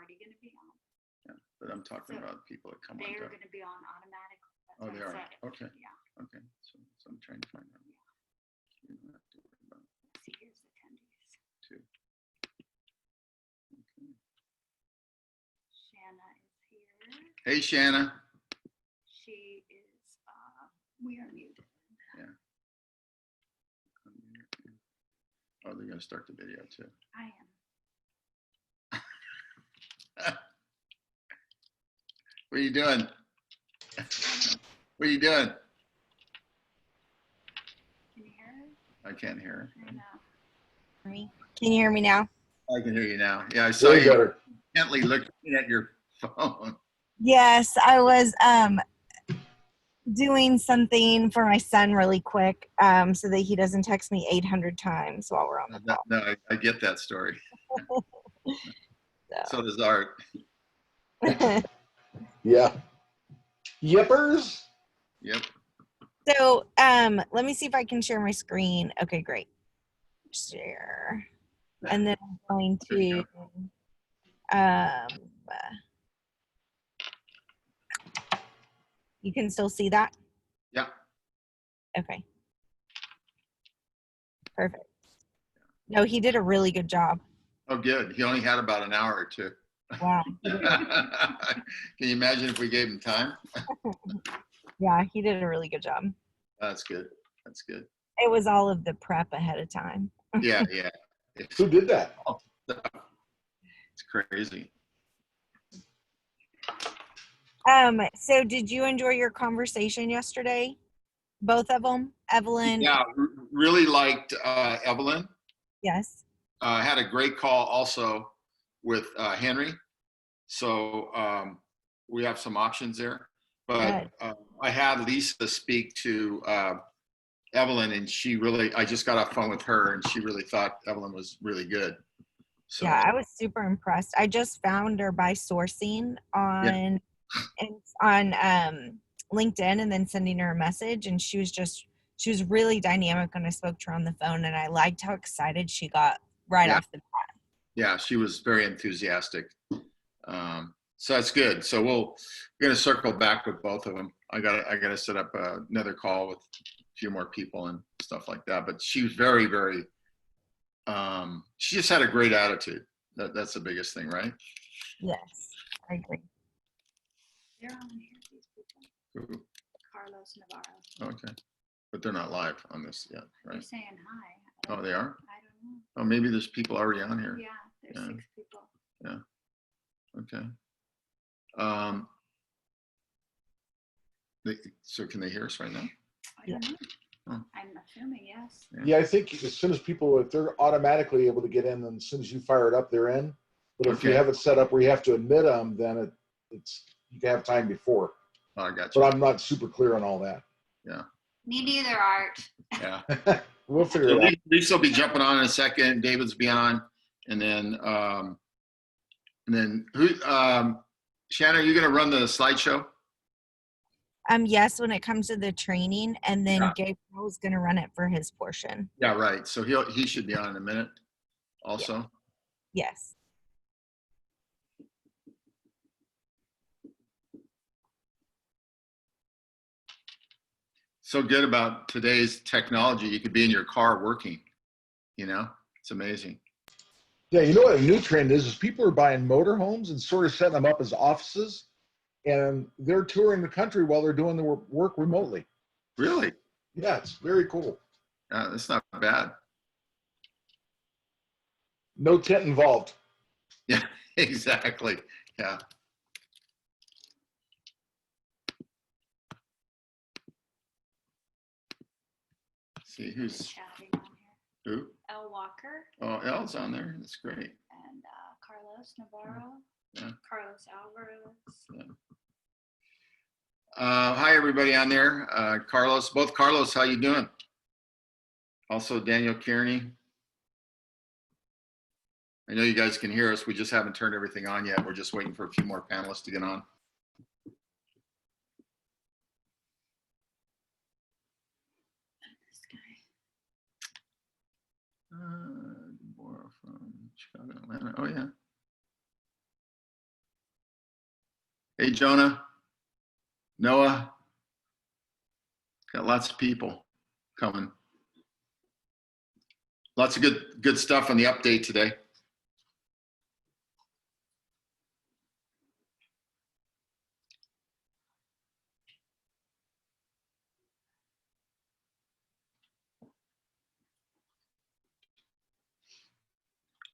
already going to be on. Yeah, but I'm talking about people that come on. They're going to be on automatically. Oh, they are. Okay. Yeah. Okay. So I'm trying to find out. You don't have to worry about it. Let's see, here's attendees. Two. Okay. Shanna is here. Hey, Shanna. She is, we are muted. Yeah. Oh, they're going to start the video too. I am. What are you doing? What are you doing? Can you hear her? I can't hear her. I know. Can you hear me now? I can hear you now. Yeah, I saw Way you better. intently looking at your phone. Yes, I was doing something for my son really quick so that he doesn't text me 800 times while we're on the call. No, I get that story. So does Art. Yeah. Yippers. Yep. So let me see if I can share my screen. Okay, great. Share. And then I'm going to you can still see that? Yeah. Okay. Perfect. No, he did a really good job. Oh, good. He only had about an hour or two. Wow. Can you imagine if we gave him time? Yeah, he did a really good job. That's good. That's good. It was all of the prep ahead of time. Yeah. Who did that? It's crazy. So did you enjoy your conversation yesterday? Both of them? Evelyn? Yeah, really liked Evelyn. Yes. Had a great call also with Henry. So we have some options there. But I had Lisa speak to Evelyn, and I just got off the phone with her, and she really thought Evelyn was really good. So, yeah, I was super impressed. I just found her by sourcing on LinkedIn and then sending her a message, and she was really dynamic when I spoke to her on the phone, and I liked how excited she got right off the bat. Yeah, she was very enthusiastic. So that's good. So we're going to circle back with both of them. I got to set up another call with a few more people and stuff like that. But she was very, very. She just had a great attitude. That's the biggest thing, right? Yes, I agree. They're on here, these people. Who? Carlos Navarro. Okay, but they're not live on this yet, They're right? saying hi. Oh, they are? I don't know. Oh, maybe there's people already on here. Yeah, there's 6 people. Yeah. Okay. So can they hear us right now? I don't know. Oh. I'm assuming yes. Yeah, I think as soon as people, if they're automatically able to get in, then as soon as you fire it up, they're in. But if you have it set up where you have to admit them, then it's you can have time before. Oh, I got you. But I'm not super clear on all that. Yeah. Me neither, Art. Yeah. We'll figure it out. Lisa will be jumping on in a second. David's be on, and then who? Shannon, are you going to run the slideshow? Yes, when it comes to the training, and then Gabriel's going to run it for his portion. Yeah, right. So he should be on in a minute also. Yes. So good about today's technology. You could be in your car working, it's amazing. Yeah, you know what a new trend is people are buying motorhomes and sort of setting them up as offices, and they're touring the country while they're doing the work remotely. Really? Yeah, it's very cool. That's not bad. No tent involved. Yeah, exactly. Yeah. See who's Chatting on here. who? El Walker Oh, Elle's on there. That's great. and Carlos Navarro. Yeah. Carlos Alvarez. Yeah. Hi, everybody on there. Carlos, both Carlos, how you doing? Also, Daniel Kearney. I know you guys can hear us. We just haven't turned everything on yet. We're just waiting for a few more panelists to get on. This guy. More from Chicago, Atlanta. Oh, yeah. Hey, Jonah, Noah, got lots of people coming. Lots of good stuff on the update today.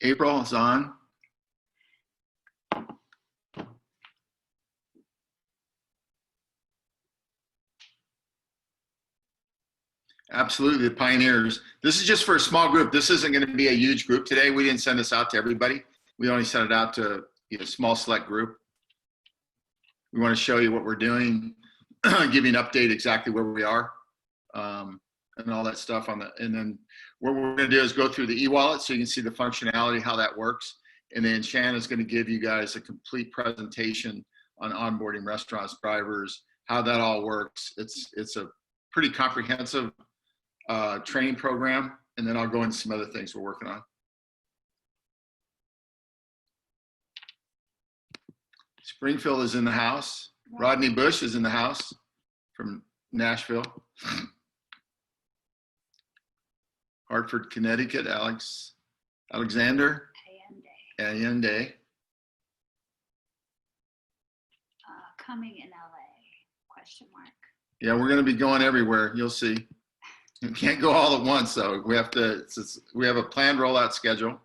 April is on. Absolutely, the pioneers. This is just for a small group. This isn't going to be a huge group today. We didn't send this out to everybody. We only sent it out to a small select group. We want to show you what we're doing, give you an update exactly where we are, and all that stuff on the. And then what we're going to do is go through the e-wallet so you can see the functionality, how that works. And then Shannon's going to give you guys a complete presentation on onboarding restaurants, drivers, how that all works. It's a pretty comprehensive training program, and then I'll go into some other things we're working on. Springfield is in the house. Rodney Bush is in the house from Nashville. Hartford, Connecticut, Alexander Allende. Coming in LA, question mark. Yeah, we're going to be going everywhere. You'll see. You can't go all at once, though. We have a planned rollout schedule.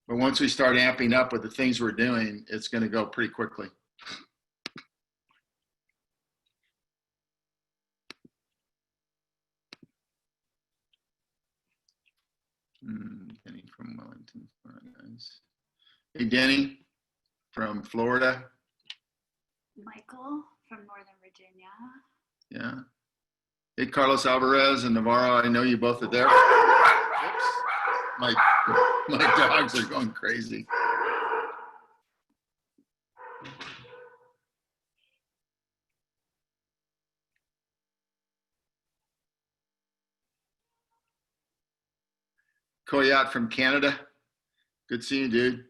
But once we start amping up with the things we're doing, it's going to go pretty quickly. Denny from Wellington, Florida. Nice. Hey, Denny from Florida. Michael from Northern Virginia. Yeah. Hey, Carlos Alvarez and Navarro. I know you both are there. Oops. My dogs are going crazy. Koyat from Canada. Good seeing you, dude.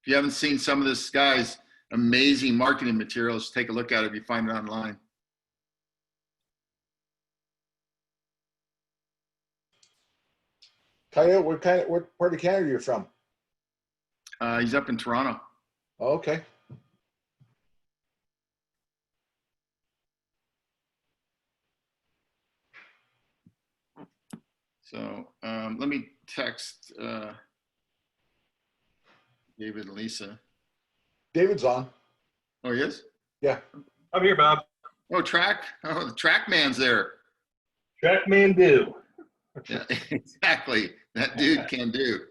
If you haven't seen some of this guy's amazing marketing materials, take a look at it if you find it online. Coyote, what part of Canada are you from? He's up in Toronto. Oh, okay. So let me text David and Lisa. David's on. Oh, he is? Yeah. I'm here, Bob. Oh, the track man's there. Trackman do. Yeah, exactly. That dude can do.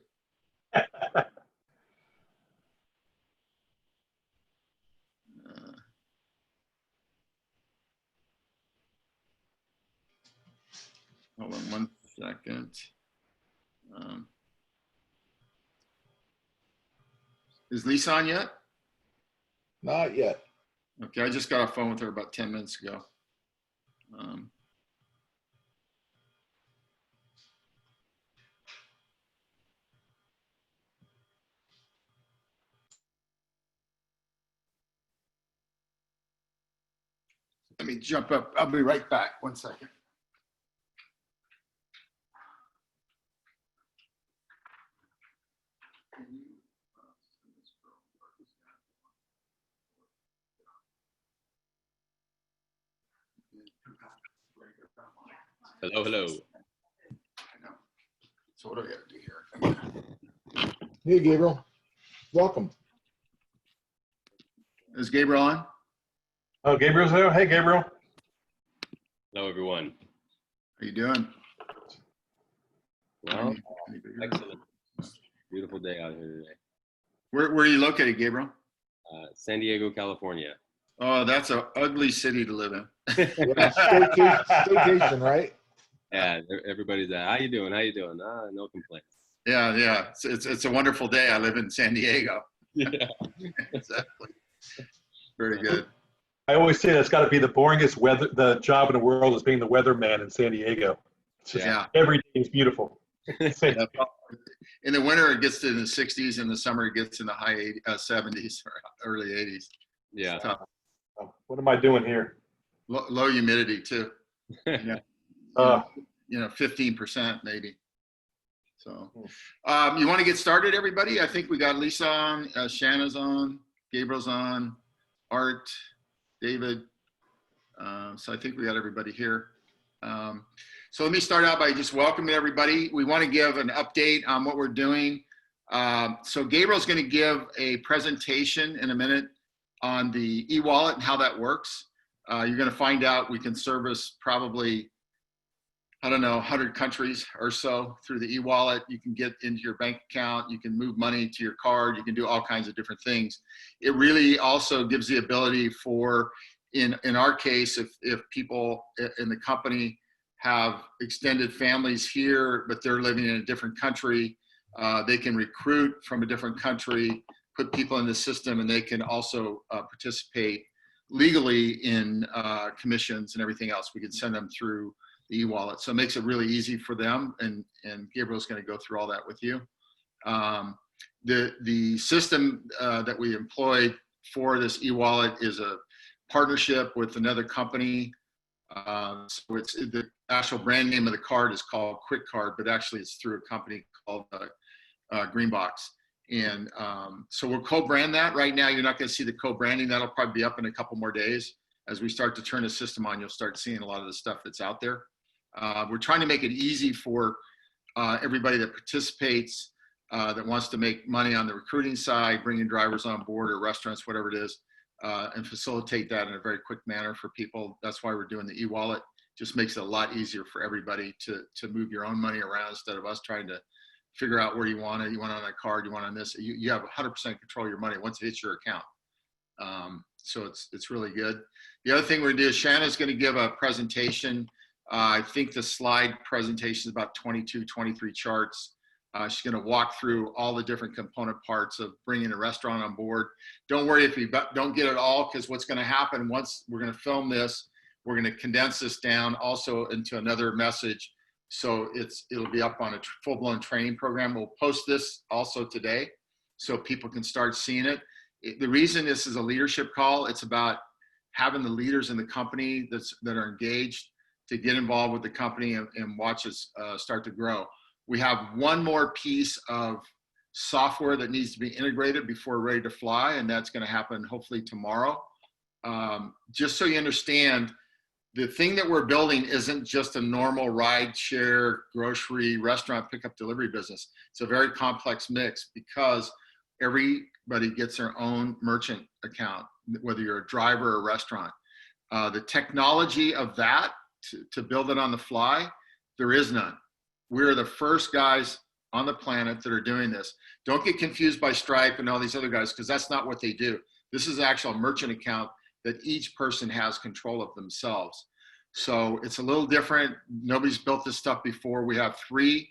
Hold on 1 second. Is Lisa on yet? Not yet. Okay, I just got off the phone with her about 10 minutes ago. Let me jump up. I'll be right back. 1 second. Hello, hello. I know. So what do I got to do here? Hey, Gabriel. Welcome. Is Gabriel on? Oh, Gabriel's there? Hey, Gabriel. Hello, everyone. How you doing? Well, excellent. Beautiful day out here today. Where are you located, Gabriel? San Diego, California. Oh, that's an ugly city to live in. Yeah, staycation, right? Yeah, everybody's how you doing? How you doing? No complaints. Yeah. It's a wonderful day. I live in San Diego. Yeah. Exactly. Very good. I always say that's got to be the boringest the job in the world is being the weatherman in San Diego. It's just, Yeah. every day is beautiful. Yeah, In the winter, it gets to the 60s. In the summer, it gets in the high 70s or early 80s. Yeah. It's tough. What am I doing here? Low humidity too. Yeah. Uh, 15% maybe. So you want to get started, everybody? I think we got Lisa on, Shanna's on, Gabriel's on, Art, David. So I think we got everybody here. So let me start out by just welcoming everybody. We want to give an update on what we're doing. So Gabriel's going to give a presentation in a minute on the e-wallet and how that works. You're going to find out we can service probably, I don't know, 100 countries or so through the e-wallet. You can get into your bank account. You can move money to your card. You can do all kinds of different things. It really also gives the ability for, in our case, if people in the company have extended families here, but they're living in a different country, they can recruit from a different country, put people in the system, and they can also participate legally in commissions and everything else. We can send them through the e-wallet. So it makes it really easy for them, and Gabriel's going to go through all that with you. The system that we employed for this e-wallet is a partnership with another company. So it's the actual brand name of the card is called Quick Card, but actually it's through a company called Greenbox. And so we'll co-brand that. Right now, you're not going to see the co-branding. That'll probably be up in a couple more days. As we start to turn the system on, you'll start seeing a lot of the stuff that's out there. We're trying to make it easy for everybody that participates, that wants to make money on the recruiting side, bringing drivers on board or restaurants, whatever it is, and facilitate that in a very quick manner for people. That's why we're doing the e-wallet. Just makes it a lot easier for everybody to move your own money around instead of us trying to figure out where you want it. You want it on a card, you want it on this. You have 100% control of your money once it hits your account. So it's really good. The other thing we're gonna do is Shanna's gonna give a presentation. I think the slide presentation is about 22, 23 charts. She's gonna walk through all the different component parts of bringing a restaurant on board. Don't worry if you don't get it all, because what's gonna happen once we're gonna film this, we're gonna condense this down also into another message. So it'll be up on a full-blown training program. We'll post this also today so people can start seeing it. The reason this is a leadership call, it's about having the leaders in the company that are engaged to get involved with the company and watch us start to grow. We have one more piece of software that needs to be integrated before we're ready to fly, and that's going to happen hopefully tomorrow. Just so you understand, the thing that we're building isn't just a normal ride share, grocery, restaurant, pickup, delivery business. It's a very complex mix because everybody gets their own merchant account, whether you're a driver or a restaurant. The technology of that to build it on the fly, there is none. We're the first guys on the planet that are doing this. Don't get confused by Stripe and all these other guys, because that's not what they do. This is an actual merchant account that each person has control of themselves. So it's a little different. Nobody's built this stuff before. We have 3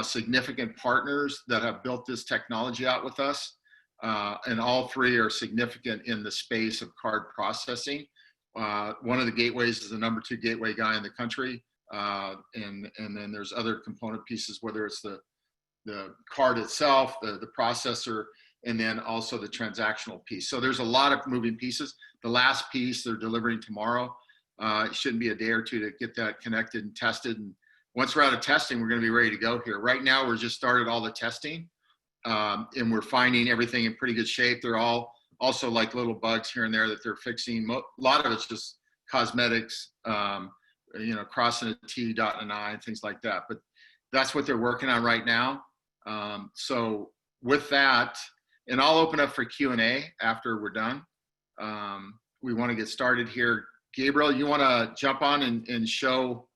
significant partners that have built this technology out with us. And all 3 are significant in the space of card processing. One of the gateways is the number 2 gateway guy in the country. And then there's other component pieces, whether it's the card itself, the processor, and then also the transactional piece. So there's a lot of moving pieces. The last piece they're delivering tomorrow. It shouldn't be a day or two to get that connected and tested. And once we're out of testing, we're going to be ready to go here. Right now, we're just started all the testing, and we're finding everything in pretty good shape. They're all also like little bugs here and there that they're fixing. A lot of it's just cosmetics, crossing a T, dotting an I, and things like that. But that's what they're working on right now. So with that, and I'll open up for Q&A after we're done. We want to get started here. Gabriel, you want to jump on and show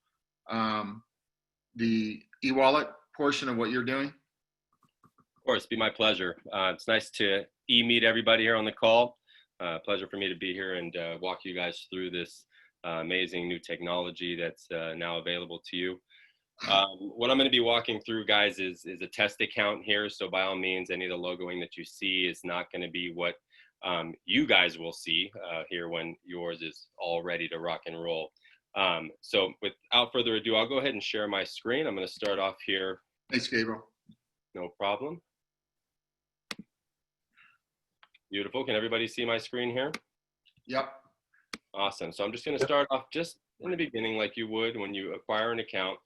the e-wallet portion of what you're doing? Of course, be my pleasure. It's nice to meet everybody here on the call. Pleasure for me to be here and walk you guys through this amazing new technology that's now available to you. What I'm going to be walking through, guys, is a test account here. So by all means, any of the logoing that you see is not going to be what you guys will see here when yours is all ready to rock and roll. So without further ado, I'll go ahead and share my screen. I'm going to start off here. Thanks, Gabriel. No problem. Beautiful. Can everybody see my screen here? Yep. Awesome. So I'm just going to start off just in the beginning like you would when you acquire an account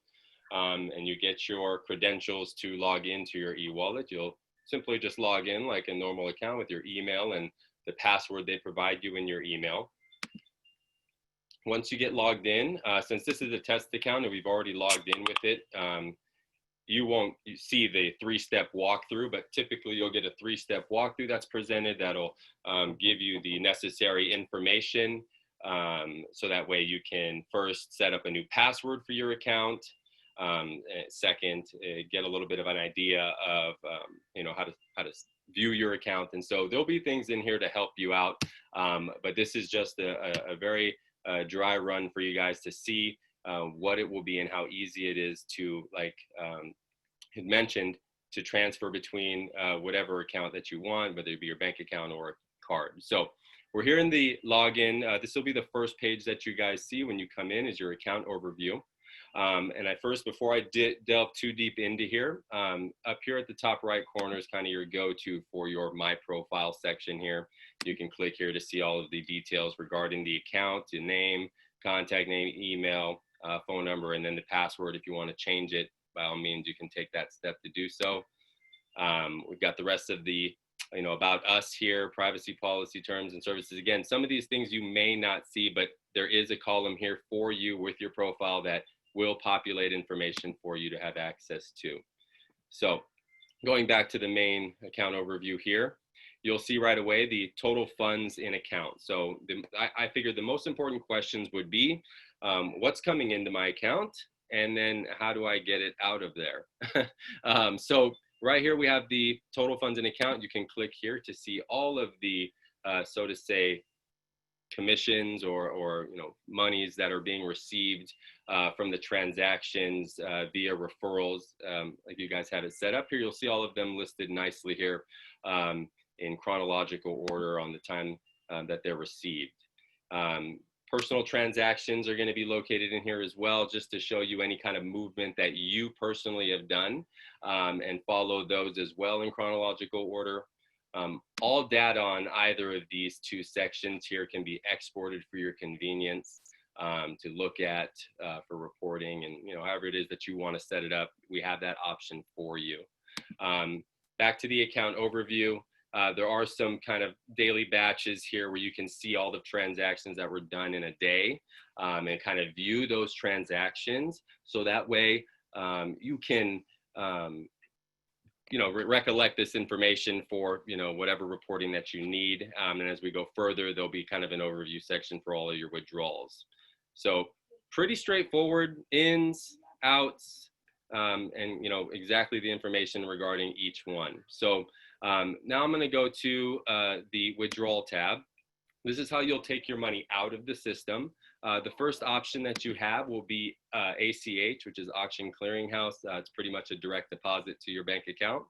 and you get your credentials to log into your e-wallet. You'll simply just log in like a normal account with your email and the password they provide you in your email. Once you get logged in, since this is a test account and we've already logged in with it, you won't see the 3-step walkthrough, but typically you'll get a 3-step walkthrough that's presented that'll give you the necessary information. So that way you can first set up a new password for your account. Second, get a little bit of an idea of how to view your account. And so there'll be things in here to help you out. But this is just a very dry run for you guys to see what it will be and how easy it is to, like had mentioned, to transfer between whatever account that you want, whether it be your bank account or a card. So we're here in the login. This will be the first page that you guys see when you come in, is your account overview. And before I delve too deep into here, up here at the top right corner is kind of your go-to for your My Profile section here. You can click here to see all of the details regarding the account, the name, contact name, email, phone number, and then the password. If you want to change it, by all means, you can take that step to do so. We've got the rest of the about us here, privacy policy, terms and services. Again, some of these things you may not see, but there is a column here for you with your profile that will populate information for you to have access to. So going back to the main account overview here, you'll see right away the total funds in account. So I figured the most important questions would be, what's coming into my account? And then how do I get it out of there? So right here, we have the total funds in account. You can click here to see all of the, so to say, commissions or monies that are being received from the transactions via referrals. Like you guys have it set up here, you'll see all of them listed nicely here in chronological order on the time that they're received. Personal transactions are going to be located in here as well, just to show you any kind of movement that you personally have done, and follow those as well in chronological order. All data on either of these two sections here can be exported for your convenience to look at for reporting, and however it is that you want to set it up, we have that option for you. Back to the account overview. There are some kind of daily batches here where you can see all the transactions that were done in a day and kind of view those transactions. So that way you can, recollect this information for, whatever reporting that you need. And as we go further, there'll be kind of an overview section for all of your withdrawals. So pretty straightforward, ins, outs, and exactly the information regarding each one. So now I'm going to go to the withdrawal tab. This is how you'll take your money out of the system. The first option that you have will be ACH, which is Auction Clearinghouse. It's pretty much a direct deposit to your bank account.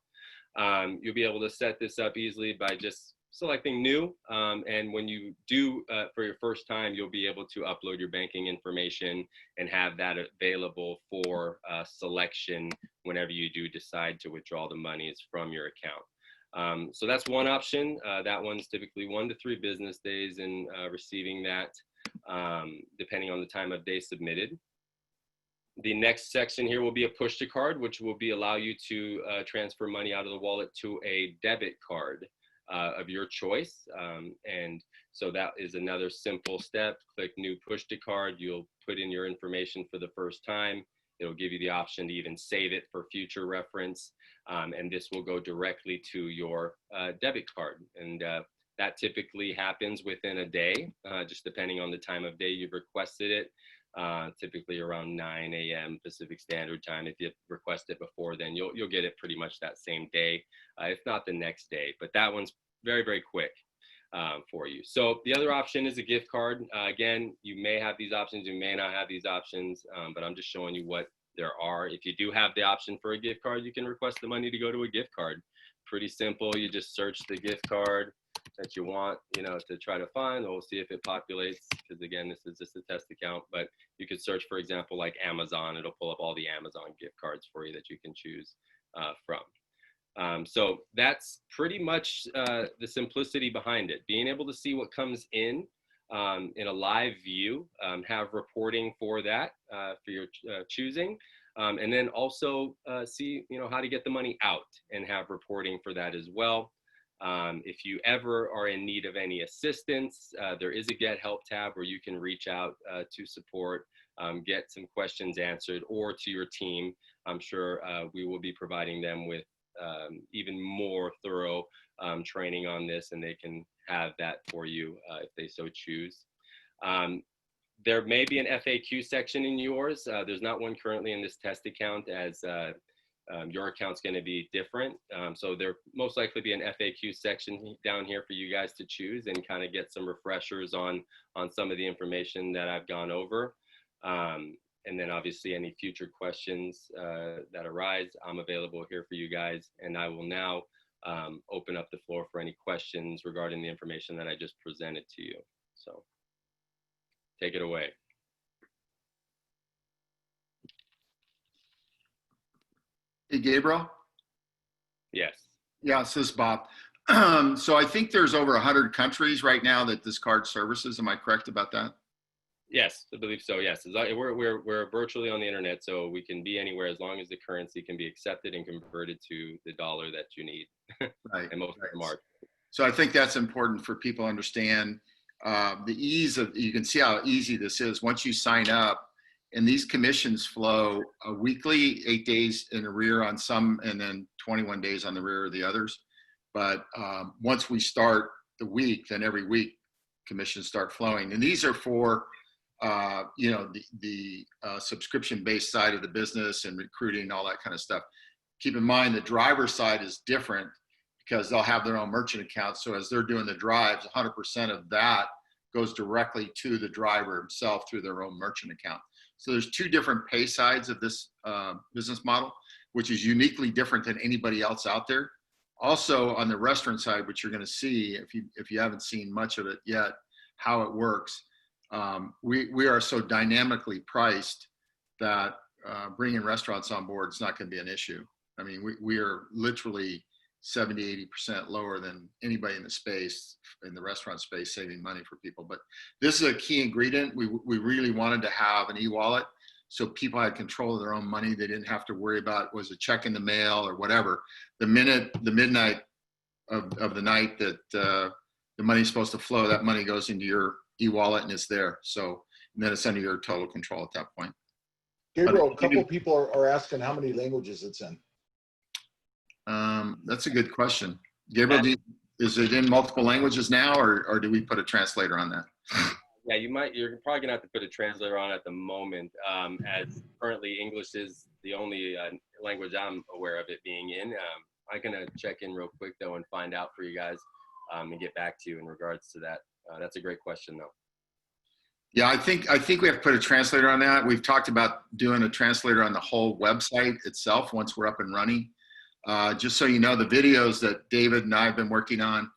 You'll be able to set this up easily by just selecting new. And when you do for your first time, you'll be able to upload your banking information and have that available for selection whenever you do decide to withdraw the monies from your account. So that's one option. That one's typically 1 to 3 business days in receiving that, depending on the time of day submitted. The next section here will be a push to card, which will allow you to transfer money out of the wallet to a debit card of your choice. And so that is another simple step. Click new push to card. You'll put in your information for the first time. It'll give you the option to even save it for future reference. And this will go directly to your debit card. And that typically happens within a day, just depending on the time of day you've requested it. Typically around 9 a.m. Pacific Standard Time. If you request it before then, you'll get it pretty much that same day, if not the next day. But that one's very, very quick for you. So the other option is a gift card. Again, you may have these options, you may not have these options, but I'm just showing you what there are. If you do have the option for a gift card, you can request the money to go to a gift card. Pretty simple. You just search the gift card that you want, to try to find. We'll see if it populates, because again, this is just a test account, but you could search, for example, like Amazon. It'll pull up all the Amazon gift cards for you that you can choose from. So that's pretty much the simplicity behind it. Being able to see what comes in a live view, have reporting for that for your choosing, and then also see how to get the money out and have reporting for that as well. If you ever are in need of any assistance, there is a Get Help tab where you can reach out to support, get some questions answered, or to your team. I'm sure we will be providing them with even more thorough training on this, and they can have that for you if they so choose. There may be an FAQ section in yours. There's not one currently in this test account, as your account's going to be different. So there most likely be an FAQ section down here for you guys to choose and kind of get some refreshers on some of the information that I've gone over. And then obviously any future questions that arise, I'm available here for you guys. And I will now open up the floor for any questions regarding the information that I just presented to you. So take it away. Hey, Gabriel? Yes. Yeah, this is Bob. So I think there's over 100 countries right now that this card services. Am I correct about that? Yes, I believe so. Yes, we're virtually on the internet, so we can be anywhere as long as the currency can be accepted and converted to the dollar that you need. Right. And most of them are. So I think that's important for people to understand the ease of. You can see how easy this is once you sign up, and these commissions flow weekly, 8 days in arrear on some, and then 21 days on the rear of the others. But once we start the week, then every week commissions start flowing, and these are for the subscription-based side of the business and recruiting, all that kind of stuff. Keep in mind the driver side is different because they'll have their own merchant account. So as they're doing the drives, 100% of that goes directly to the driver himself through their own merchant account. So there's two different pay sides of this business model, which is uniquely different than anybody else out there. Also on the restaurant side, which you're going to see if you haven't seen much of it yet, how it works. We are so dynamically priced that bringing restaurants on board is not going to be an issue. I mean, we are literally 70, 80% lower than anybody in the space, in the restaurant space, saving money for people. But this is a key ingredient. We really wanted to have an e-wallet so people had control of their own money. They didn't have to worry about, was a check in the mail or whatever. The midnight of the night that the money's supposed to flow, that money goes into your e-wallet and it's there. So, and then it's under your total control at that point. Gabriel, a couple people are asking how many languages it's in. That's a good question. Gabriel, is it in multiple languages now, or do we put a translator on that? Yeah, you're probably gonna have to put a translator on at the moment, as currently English is the only language I'm aware of it being in. I'm gonna check in real quick though and find out for you guys and get back to you in regards to that. That's a great question though. Yeah, I think we have to put a translator on that. We've talked about doing a translator on the whole website itself once we're up and running. Just so you know, the videos that David and I have been working on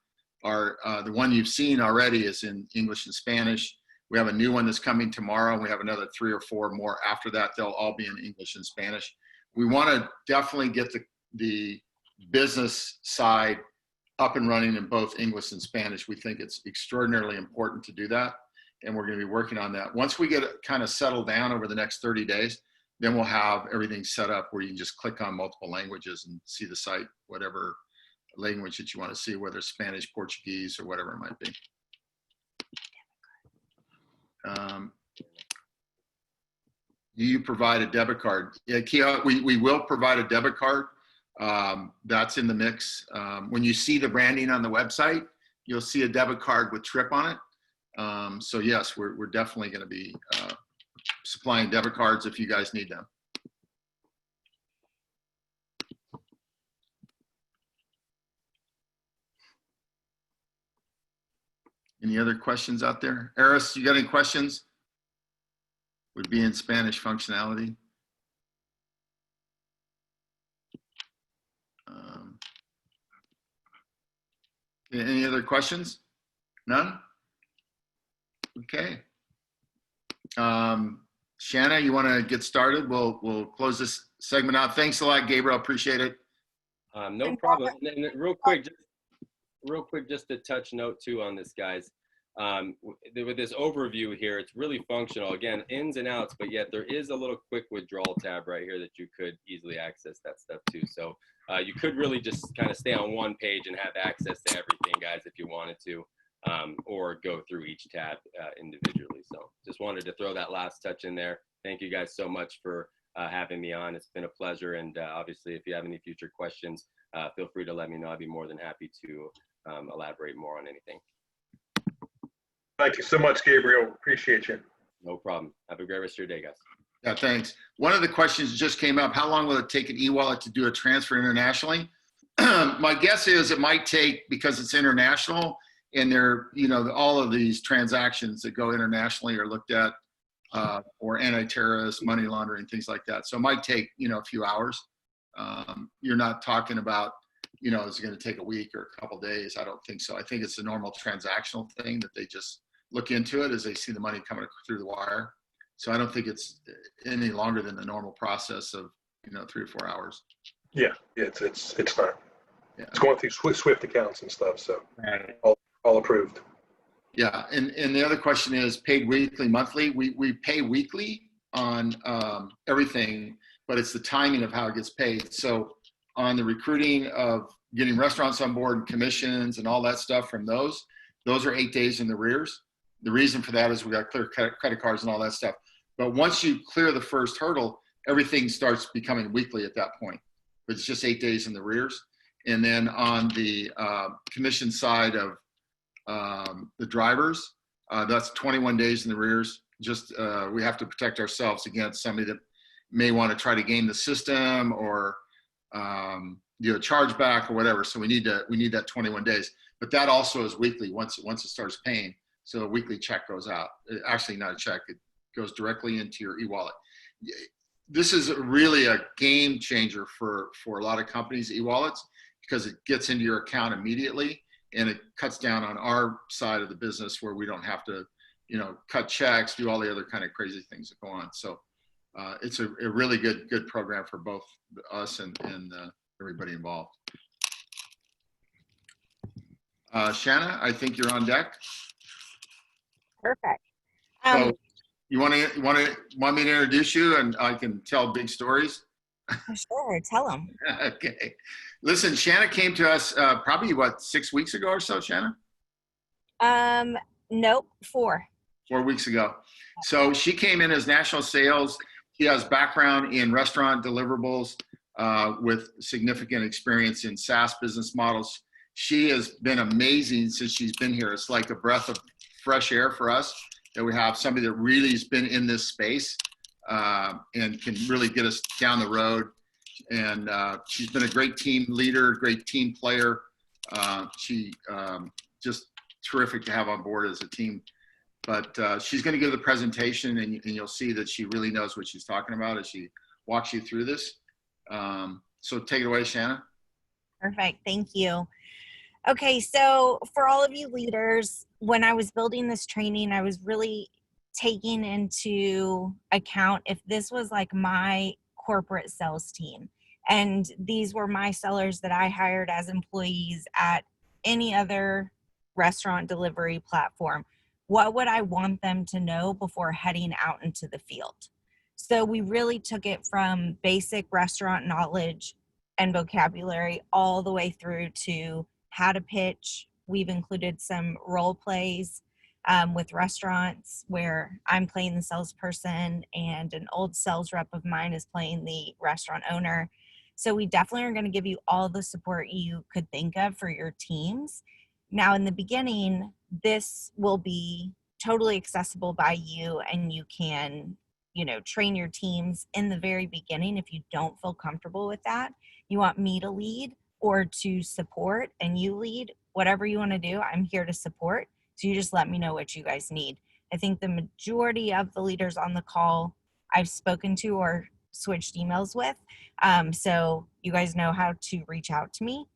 are the one you've seen already is in English and Spanish. We have a new one that's coming tomorrow, and we have another 3 or 4 more after that. They'll all be in English and Spanish. We want to definitely get the business side up and running in both English and Spanish. We think it's extraordinarily important to do that, and we're going to be working on that. Once we get it kind of settled down over the next 30 days, then we'll have everything set up where you can just click on multiple languages and see the site, whatever language that you want to see, whether it's Spanish, Portuguese, or whatever it might be. Do you provide a debit card? Yeah, Kia, we will provide a debit card. That's in the mix. When you see the branding on the website, you'll see a debit card with Trip on it. So yes, we're definitely going to be supplying debit cards if you guys need them. Any other questions out there? Eris, you got any questions? Would be in Spanish functionality. Any other questions? None? Okay. Shanna, you want to get started? We'll close this segment out. Thanks a lot, Gabriel. Appreciate it. No problem. And then real quick, just to touch note too on this, guys. With this overview here, it's really functional. Again, ins and outs, but yet there is a little quick withdrawal tab right here that you could easily access that stuff too. So you could really just kind of stay on one page and have access to everything, guys, if you wanted to, or go through each tab individually. So just wanted to throw that last touch in there. Thank you guys so much for having me on. It's been a pleasure. And obviously, if you have any future questions, feel free to let me know. I'd be more than happy to elaborate more on anything. Thank you so much, Gabriel. Appreciate you. No problem. Have a great rest of your day, guys. Yeah, thanks. One of the questions just came up. How long will it take an e-wallet to do a transfer internationally? My guess is it might take, because it's international and there, all of these transactions that go internationally are looked at, or anti-terrorist, money laundering, things like that. So it might take, a few hours. You're not talking about, is it going to take a week or a couple days? I don't think so. I think it's a normal transactional thing that they just look into it as they see the money coming through the wire. So I don't think it's any longer than the normal process of, 3 or 4 hours. Yeah, it's fine. Yeah. It's going through Swift accounts and stuff, so Right. all approved. Yeah, and the other question is paid weekly, monthly. We pay weekly on everything, but it's the timing of how it gets paid. So on the recruiting of getting restaurants on board, commissions and all that stuff from those are 8 days in the arrears. The reason for that is we got clear credit cards and all that stuff. But once you clear the first hurdle, everything starts becoming weekly at that point. But it's just 8 days in the arrears. And then on the commission side of the drivers, that's 21 days in the arrears. Just we have to protect ourselves against somebody that may want to try to game the system or chargeback or whatever. So we need that 21 days. But that also is weekly once it starts paying. So a weekly check goes out. Actually, not a check. It goes directly into your e-wallet. This is really a game changer for a lot of companies, e-wallets, because it gets into your account immediately and it cuts down on our side of the business where we don't have to, cut checks, do all the other kind of crazy things that go on. So it's a really good program for both us and everybody involved. Shanna, I think you're on deck. Perfect. So you want me to introduce you and I can tell big stories? Sure, tell them. Okay. Listen, Shanna came to us probably 6 weeks ago or so, Shanna? Nope, 4. 4 weeks ago. So she came in as national sales. She has background in restaurant deliverables with significant experience in SaaS business models. She has been amazing since she's been here. It's like a breath of fresh air for us that we have somebody that really has been in this space and can really get us down the road. And she's been a great team leader, great team player. She just terrific to have on board as a team. But she's going to give the presentation, and you'll see that she really knows what she's talking about as she walks you through this. So take it away, Shanna. Perfect. Thank you. Okay, so for all of you leaders, when I was building this training, I was really taking into account if this was like my corporate sales team and these were my sellers that I hired as employees at any other restaurant delivery platform, what would I want them to know before heading out into the field? So we really took it from basic restaurant knowledge and vocabulary all the way through to how to pitch. We've included some role plays with restaurants where I'm playing the salesperson and an old sales rep of mine is playing the restaurant owner. So we definitely are going to give you all the support you could think of for your teams. Now, in the beginning, this will be totally accessible by you, and you can, train your teams in the very beginning. If you don't feel comfortable with that, you want me to lead or to support and you lead, whatever you want to do, I'm here to support. So you just let me know what you guys need. I think the majority of the leaders on the call I've spoken to or switched emails with. So you guys know how to reach out to me,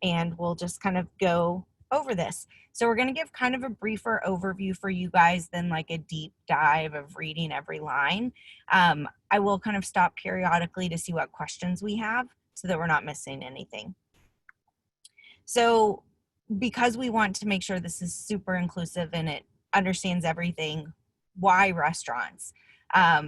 and we'll just kind of go over this. So we're going to give kind of a briefer overview for you guys than like a deep dive of reading every line. I will kind of stop periodically to see what questions we have. so that we're not missing anything. So because we want to make sure this is super inclusive and it understands everything, why restaurants?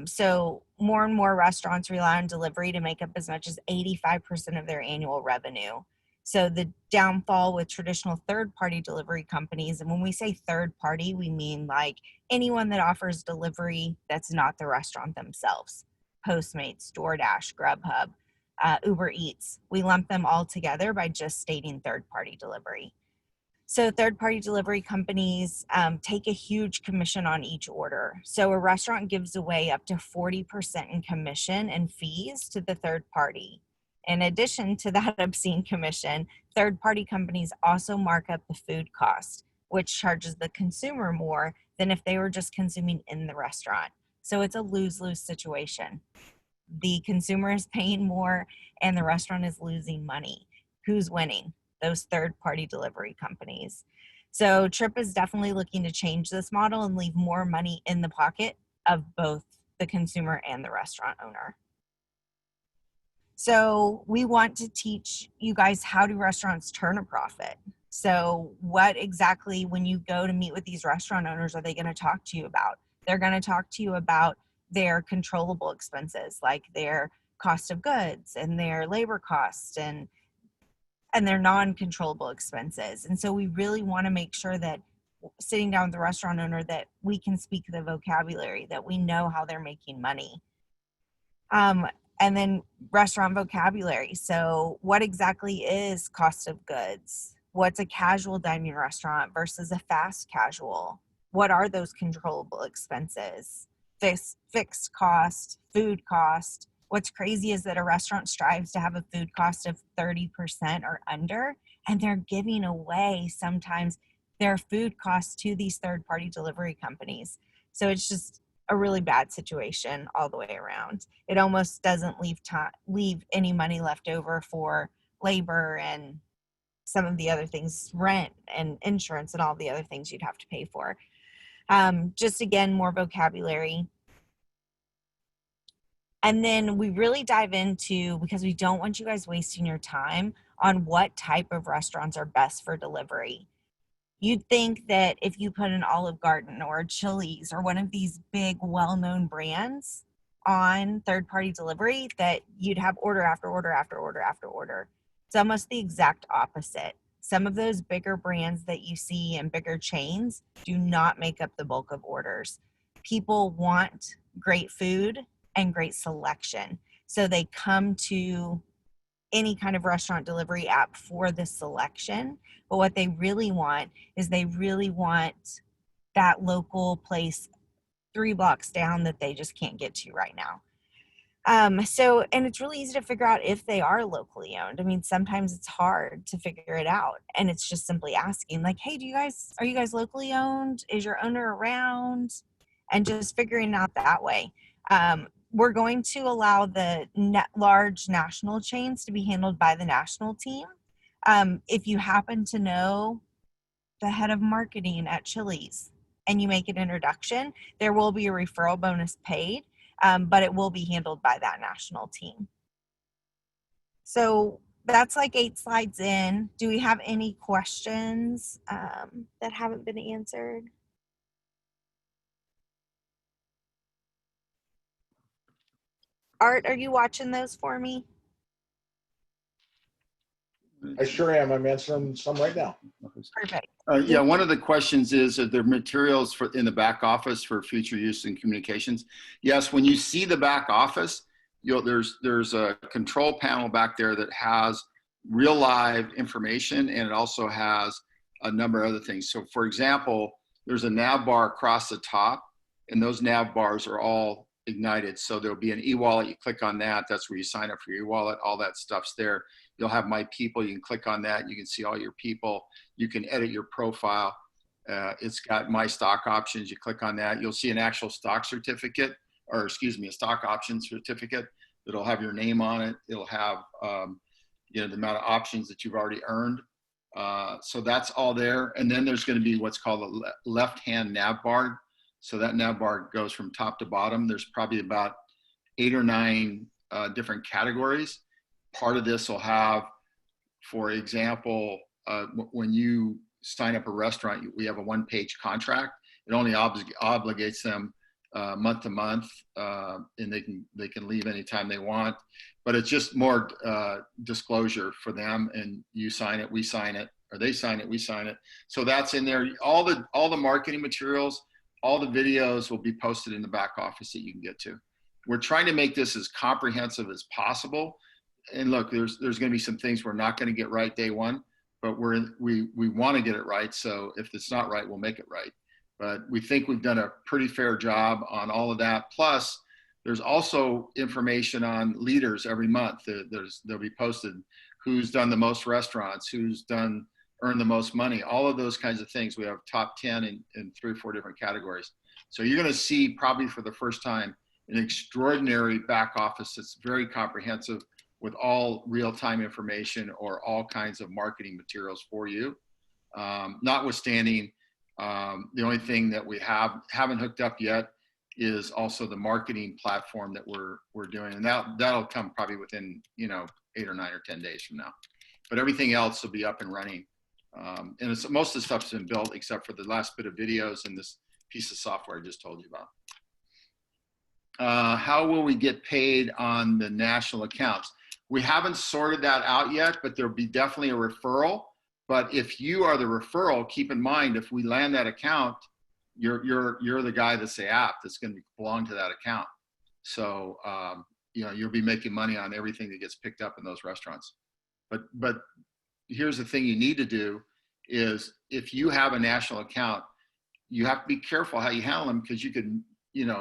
So more and more restaurants rely on delivery to make up as much as 85% of their annual revenue. So the downfall with traditional third-party delivery companies, and when we say third-party, we mean like anyone that offers delivery that's not the restaurant themselves. Postmates, DoorDash, Grubhub, Uber Eats. We lump them all together by just stating third-party delivery. So third-party delivery companies take a huge commission on each order. So a restaurant gives away up to 40% in commission and fees to the third party. In addition to that obscene commission, third-party companies also mark up the food cost, which charges the consumer more than if they were just consuming in the restaurant. So it's a lose-lose situation. The consumer is paying more and the restaurant is losing money. Who's winning? Those third-party delivery companies. So Trip is definitely looking to change this model and leave more money in the pocket of both the consumer and the restaurant owner. So we want to teach you guys, how do restaurants turn a profit? So what exactly, when you go to meet with these restaurant owners, are they going to talk to you about? They're going to talk to you about their controllable expenses, like their cost of goods and their labor costs and their non-controllable expenses. And so we really want to make sure that sitting down with the restaurant owner that we can speak the vocabulary, that we know how they're making money. And then restaurant vocabulary. So what exactly is cost of goods? What's a casual dining restaurant versus a fast casual? What are those controllable expenses? Fixed cost, food cost. What's crazy is that a restaurant strives to have a food cost of 30% or under, and they're giving away sometimes their food costs to these third-party delivery companies. So it's just a really bad situation all the way around. It almost doesn't leave any money left over for labor and some of the other things, rent and insurance and all the other things you'd have to pay for. Just again, more vocabulary. And then we really dive into, because we don't want you guys wasting your time on what type of restaurants are best for delivery. You'd think that if you put an Olive Garden or a Chili's or one of these big well-known brands on third-party delivery, that you'd have order after order after order after order. It's almost the exact opposite. Some of those bigger brands that you see in bigger chains do not make up the bulk of orders. People want great food and great selection. So they come to any kind of restaurant delivery app for the selection. But what they really want is they really want that local place 3 blocks down that they just can't get to right now. And it's really easy to figure out if they are locally owned. I mean, sometimes it's hard to figure it out, and it's just simply asking like, hey, are you guys locally owned? Is your owner around? And just figuring out that way. We're going to allow the large national chains to be handled by the national team. If you happen to know the head of marketing at Chili's and you make an introduction, there will be a referral bonus paid, but it will be handled by that national team. So that's like 8 slides in. Do we have any questions that haven't been answered? Art, are you watching those for me? I sure am. I'm answering some right now. Perfect. Yeah, one of the questions is, are there materials in the back office for future use in communications? Yes, when you see the back office, there's a control panel back there that has real live information, and it also has a number of other things. So for example, there's a nav bar across the top, and those nav bars are all ignited. So there'll be an e-wallet. You click on that. That's where you sign up for your e-wallet. All that stuff's there. You'll have My People. You can click on that. You can see all your people. You can edit your profile. It's got My Stock Options. You click on that. You'll see an actual stock certificate, or excuse me, a stock option certificate that'll have your name on it. It'll have the amount of options that you've already earned. So that's all there. And then there's going to be what's called a left-hand nav bar. So that nav bar goes from top to bottom. There's probably about 8 or 9 different categories. part of this will have, for example, when you sign up a restaurant, we have a one-page contract. It only obligates them month to month, and they can leave anytime they want. But it's just more disclosure for them, and you sign it, we sign it, or they sign it, we sign it. So that's in there. All the marketing materials, all the videos will be posted in the back office that you can get to. We're trying to make this as comprehensive as possible. And look, there's going to be some things we're not going to get right day one, but we want to get it right. So if it's not right, we'll make it right. But we think we've done a pretty fair job on all of that. Plus, there's also information on leaders every month. They'll be posted who's done the most restaurants, who's earned the most money, all of those kinds of things. We have top 10 in 3 or 4 different categories. So you're going to see probably for the first time an extraordinary back office that's very comprehensive with all real-time information or all kinds of marketing materials for you. Notwithstanding, the only thing that we haven't hooked up yet is also the marketing platform that we're doing, and that'll come probably within 8 or 9 or 10 days from now. But everything else will be up and running, and most of the stuff's been built except for the last bit of videos and this piece of software I just told you about. How will we get paid on the national accounts? We haven't sorted that out yet, but there'll be definitely a referral. But if you are the referral, keep in mind, if we land that account, you're the guy that's the app that's going to belong to that account. So, you'll be making money on everything that gets picked up in those restaurants. But here's the thing you need to do is if you have a national account, you have to be careful how you handle them because you could,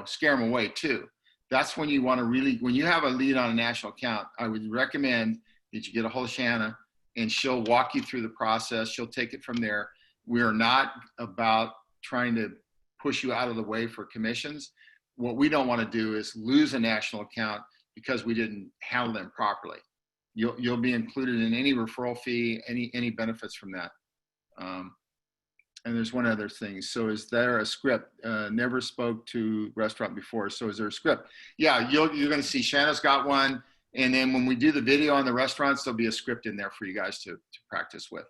scare them away too. That's when you want to when you have a lead on a national account, I would recommend that you get a hold of Shanna and she'll walk you through the process. She'll take it from there. We are not about trying to push you out of the way for commissions. What we don't want to do is lose a national account because we didn't handle them properly. You'll be included in any referral fee, any benefits from that. And there's one other thing. So is there a script? Never spoke to restaurant before. So is there a script? Yeah, you're going to see Shanna's got one. And then when we do the video on the restaurants, there'll be a script in there for you guys to practice with.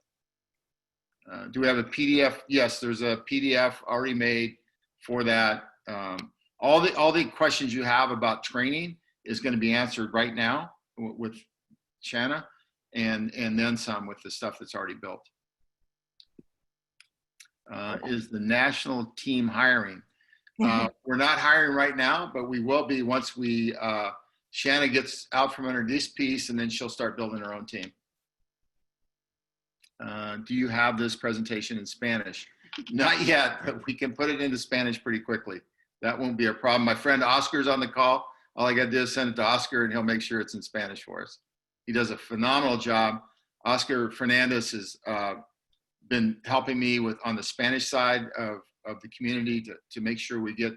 Do we have a PDF? Yes, there's a PDF already made for that. All the questions you have about training is going to be answered right now with Shanna, and then some with the stuff that's already built. Is the national team hiring? We're not hiring right now, but we will be once Shanna gets out from under this piece, and then she'll start building her own team. Do you have this presentation in Spanish? Not yet, but we can put it into Spanish pretty quickly. That won't be a problem. My friend Oscar's on the call. All I got to do is send it to Oscar, and he'll make sure it's in Spanish for us. He does a phenomenal job. Oscar Fernandez has been helping me on the Spanish side of the community to make sure we get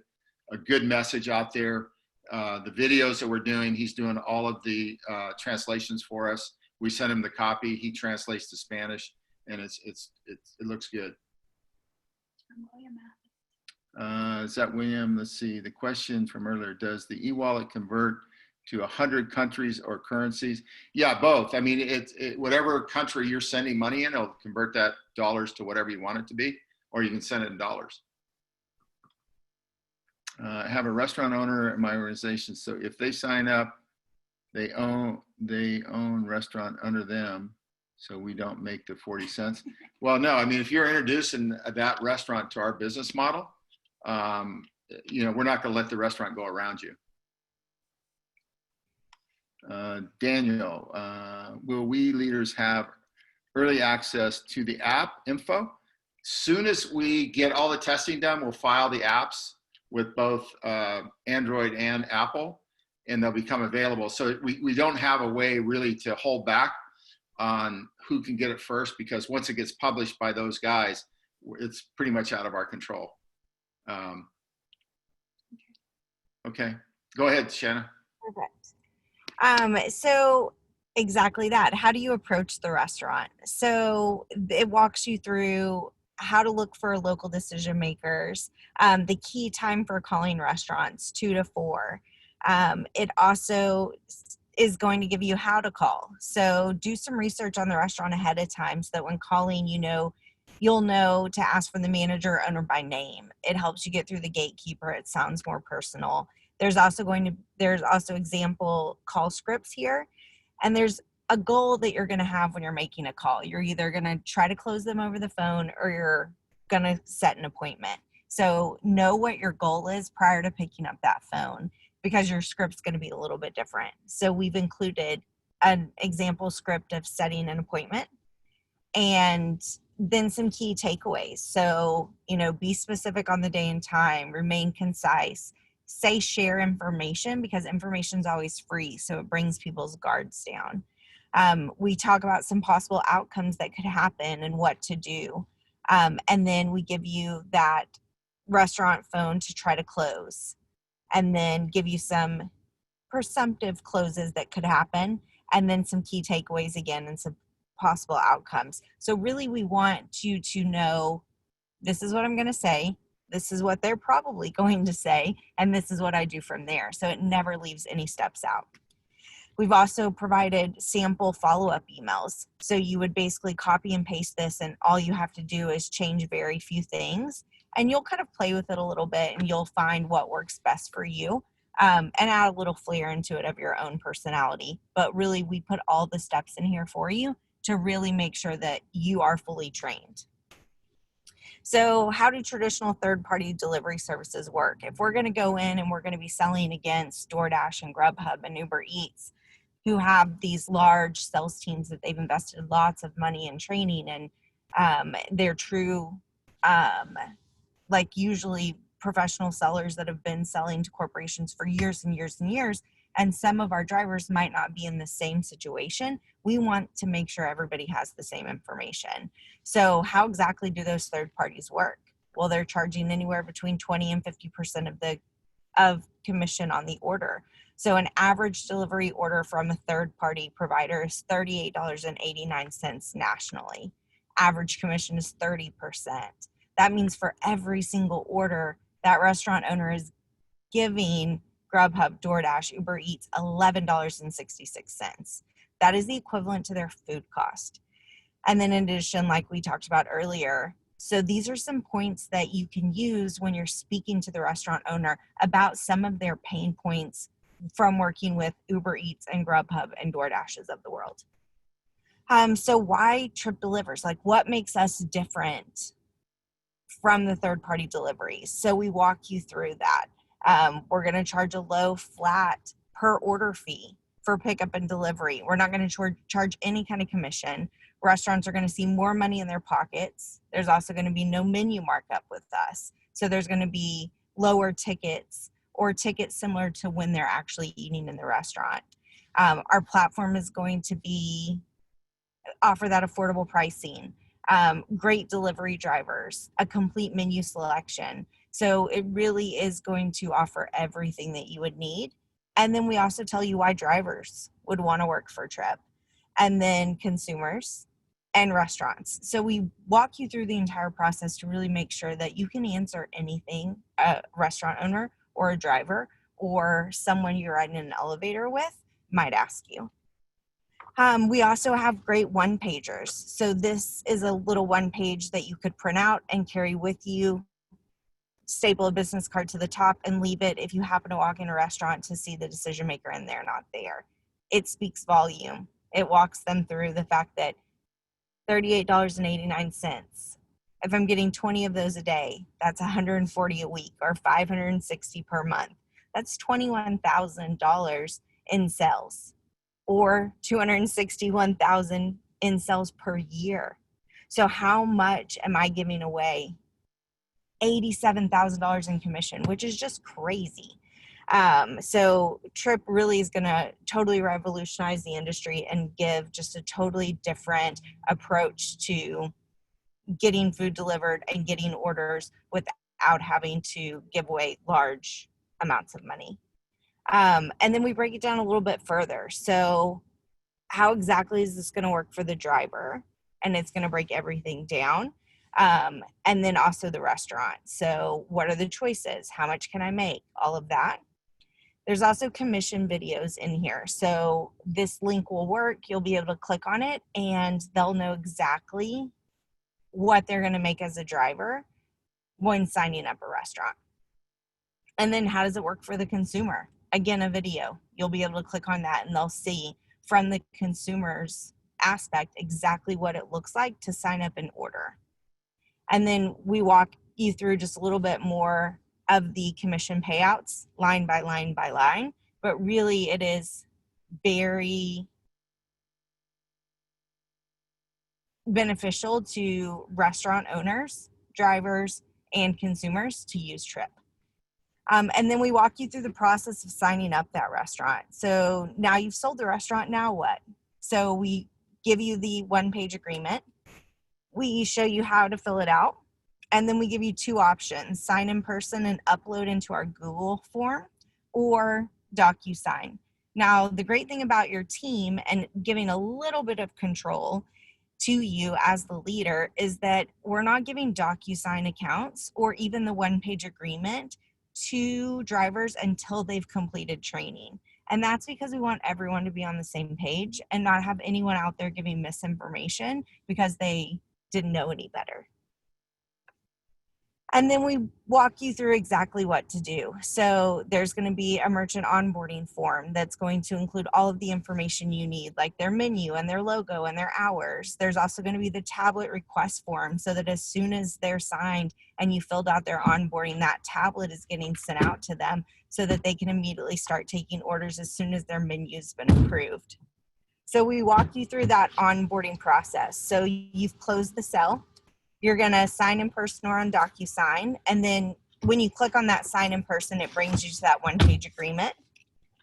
a good message out there. The videos that we're doing, he's doing all of the translations for us. We send him the copy, he translates to Spanish, and it looks good. Is that William? Let's see. The question from earlier: does the e-wallet convert to 100 countries or currencies? Yeah, both. I mean, whatever country you're sending money in, it'll convert that dollars to whatever you want it to be, or you can send it in dollars. I have a restaurant owner in my organization, so if they sign up, they own restaurant under them, so we don't make the 40 cents. Well, no, I mean, if you're introducing that restaurant to our business model, we're not going to let the restaurant go around you. Daniel, will we leaders have early access to the app info? Soon as we get all the testing done, we'll file the apps with both Android and Apple, and they'll become available. So we don't have a way really to hold back on who can get it first, because once it gets published by those guys, it's pretty much out of our control. Okay, go ahead, Shanna. Perfect. So exactly that. How do you approach the restaurant? So it walks you through how to look for local decision makers, the key time for calling restaurants, 2 to 4. It also is going to give you how to call. So do some research on the restaurant ahead of time so that when calling, you'll know to ask for the manager or owner by name. It helps you get through the gatekeeper. It sounds more personal. There's also example call scripts here. And there's a goal that you're going to have when you're making a call. You're either going to try to close them over the phone or you're going to set an appointment. So know what your goal is prior to picking up that phone, because your script's going to be a little bit different. So we've included an example script of setting an appointment and then some key takeaways. So, be specific on the day and time, remain concise, say share information, because information is always free. So it brings people's guards down. We talk about some possible outcomes that could happen and what to do. And then we give you that restaurant phone to try to close, and then give you some presumptive closes that could happen, and then some key takeaways again and some possible outcomes. So really we want you to know, this is what I'm going to say, this is what they're probably going to say, and this is what I do from there. So it never leaves any steps out. We've also provided sample follow-up emails. So you would basically copy and paste this, and all you have to do is change very few things, and you'll kind of play with it a little bit and you'll find what works best for you, and add a little flair into it of your own personality. But really, we put all the steps in here for you to really make sure that you are fully trained. So how do traditional third-party delivery services work? If we're going to go in and we're going to be selling against DoorDash and Grubhub and Uber Eats, who have these large sales teams that they've invested lots of money in training, and they're true, usually professional sellers that have been selling to corporations for years and years and years, and some of our drivers might not be in the same situation. We want to make sure everybody has the same information. So how exactly do those third parties work? Well, they're charging anywhere between 20 and 50% of commission on the order. So an average delivery order from a third party provider is $38.89 nationally. Average commission is 30%. That means for every single order, that restaurant owner is giving Grubhub, DoorDash, Uber Eats $11.66. That is the equivalent to their food cost. And then in addition, like we talked about earlier, so these are some points that you can use when you're speaking to the restaurant owner about some of their pain points from working with Uber Eats and Grubhub and DoorDashes of the world. So why TripDelivers? Like, what makes us different from the third-party deliveries? So we walk you through that. We're going to charge a low flat per order fee for pickup and delivery. We're not going to charge any kind of commission. Restaurants are going to see more money in their pockets. There's also going to be no menu markup with us. So there's going to be lower tickets or tickets similar to when they're actually eating in the restaurant. Our platform is going to offer that affordable pricing, great delivery drivers, a complete menu selection. So it really is going to offer everything that you would need. And then we also tell you why drivers would want to work for Trip, and then consumers and restaurants. So we walk you through the entire process to really make sure that you can answer anything a restaurant owner or a driver or someone you're riding in an elevator with might ask you. We also have great one-pagers. So this is a little one page that you could print out and carry with you, staple a business card to the top, and leave it if you happen to walk in a restaurant to see the decision maker and they're not there. It speaks volume. It walks them through the fact that $38.89. If I'm getting 20 of those a day, that's 140 a week, or 560 per month. That's $21,000 in sales, or $261,000 in sales per year. So how much am I giving away? $87,000 in commission, which is just crazy. So Trip really is going to totally revolutionize the industry and give just a totally different approach to getting food delivered and getting orders without having to give away large amounts of money. And then we break it down a little bit further. So how exactly is this going to work for the driver? And it's going to break everything down. And then also the restaurant. So what are the choices? How much can I make? All of that. There's also commission videos in here. So this link will work. You'll be able to click on it and they'll know exactly what they're going to make as a driver when signing up a restaurant. And then how does it work for the consumer? Again, a video. You'll be able to click on that and they'll see from the consumer's aspect exactly what it looks like to sign up and order. And then we walk you through just a little bit more of the commission payouts line by line by line, but really it is very beneficial to restaurant owners, drivers, and consumers to use Trip. And then we walk you through the process of signing up that restaurant. So now you've sold the restaurant, now what? So we give you the one-page agreement. We show you how to fill it out. And then we give you two options, sign in person and upload into our Google form or DocuSign. Now, the great thing about your team and giving a little bit of control to you as the leader is that we're not giving DocuSign accounts or even the one-page agreement to drivers until they've completed training. And that's because we want everyone to be on the same page and not have anyone out there giving misinformation because they didn't know any better. And then we walk you through exactly what to do. So there's going to be a merchant onboarding form that's going to include all of the information you need, like their menu and their logo and their hours. There's also going to be the tablet request form so that as soon as they're signed and you filled out their onboarding, that tablet is getting sent out to them so that they can immediately start taking orders as soon as their menu's been approved. So we walk you through that onboarding process. So you've closed the sale. You're going to sign in person or on DocuSign. And then when you click on that sign in person, it brings you to that one-page agreement.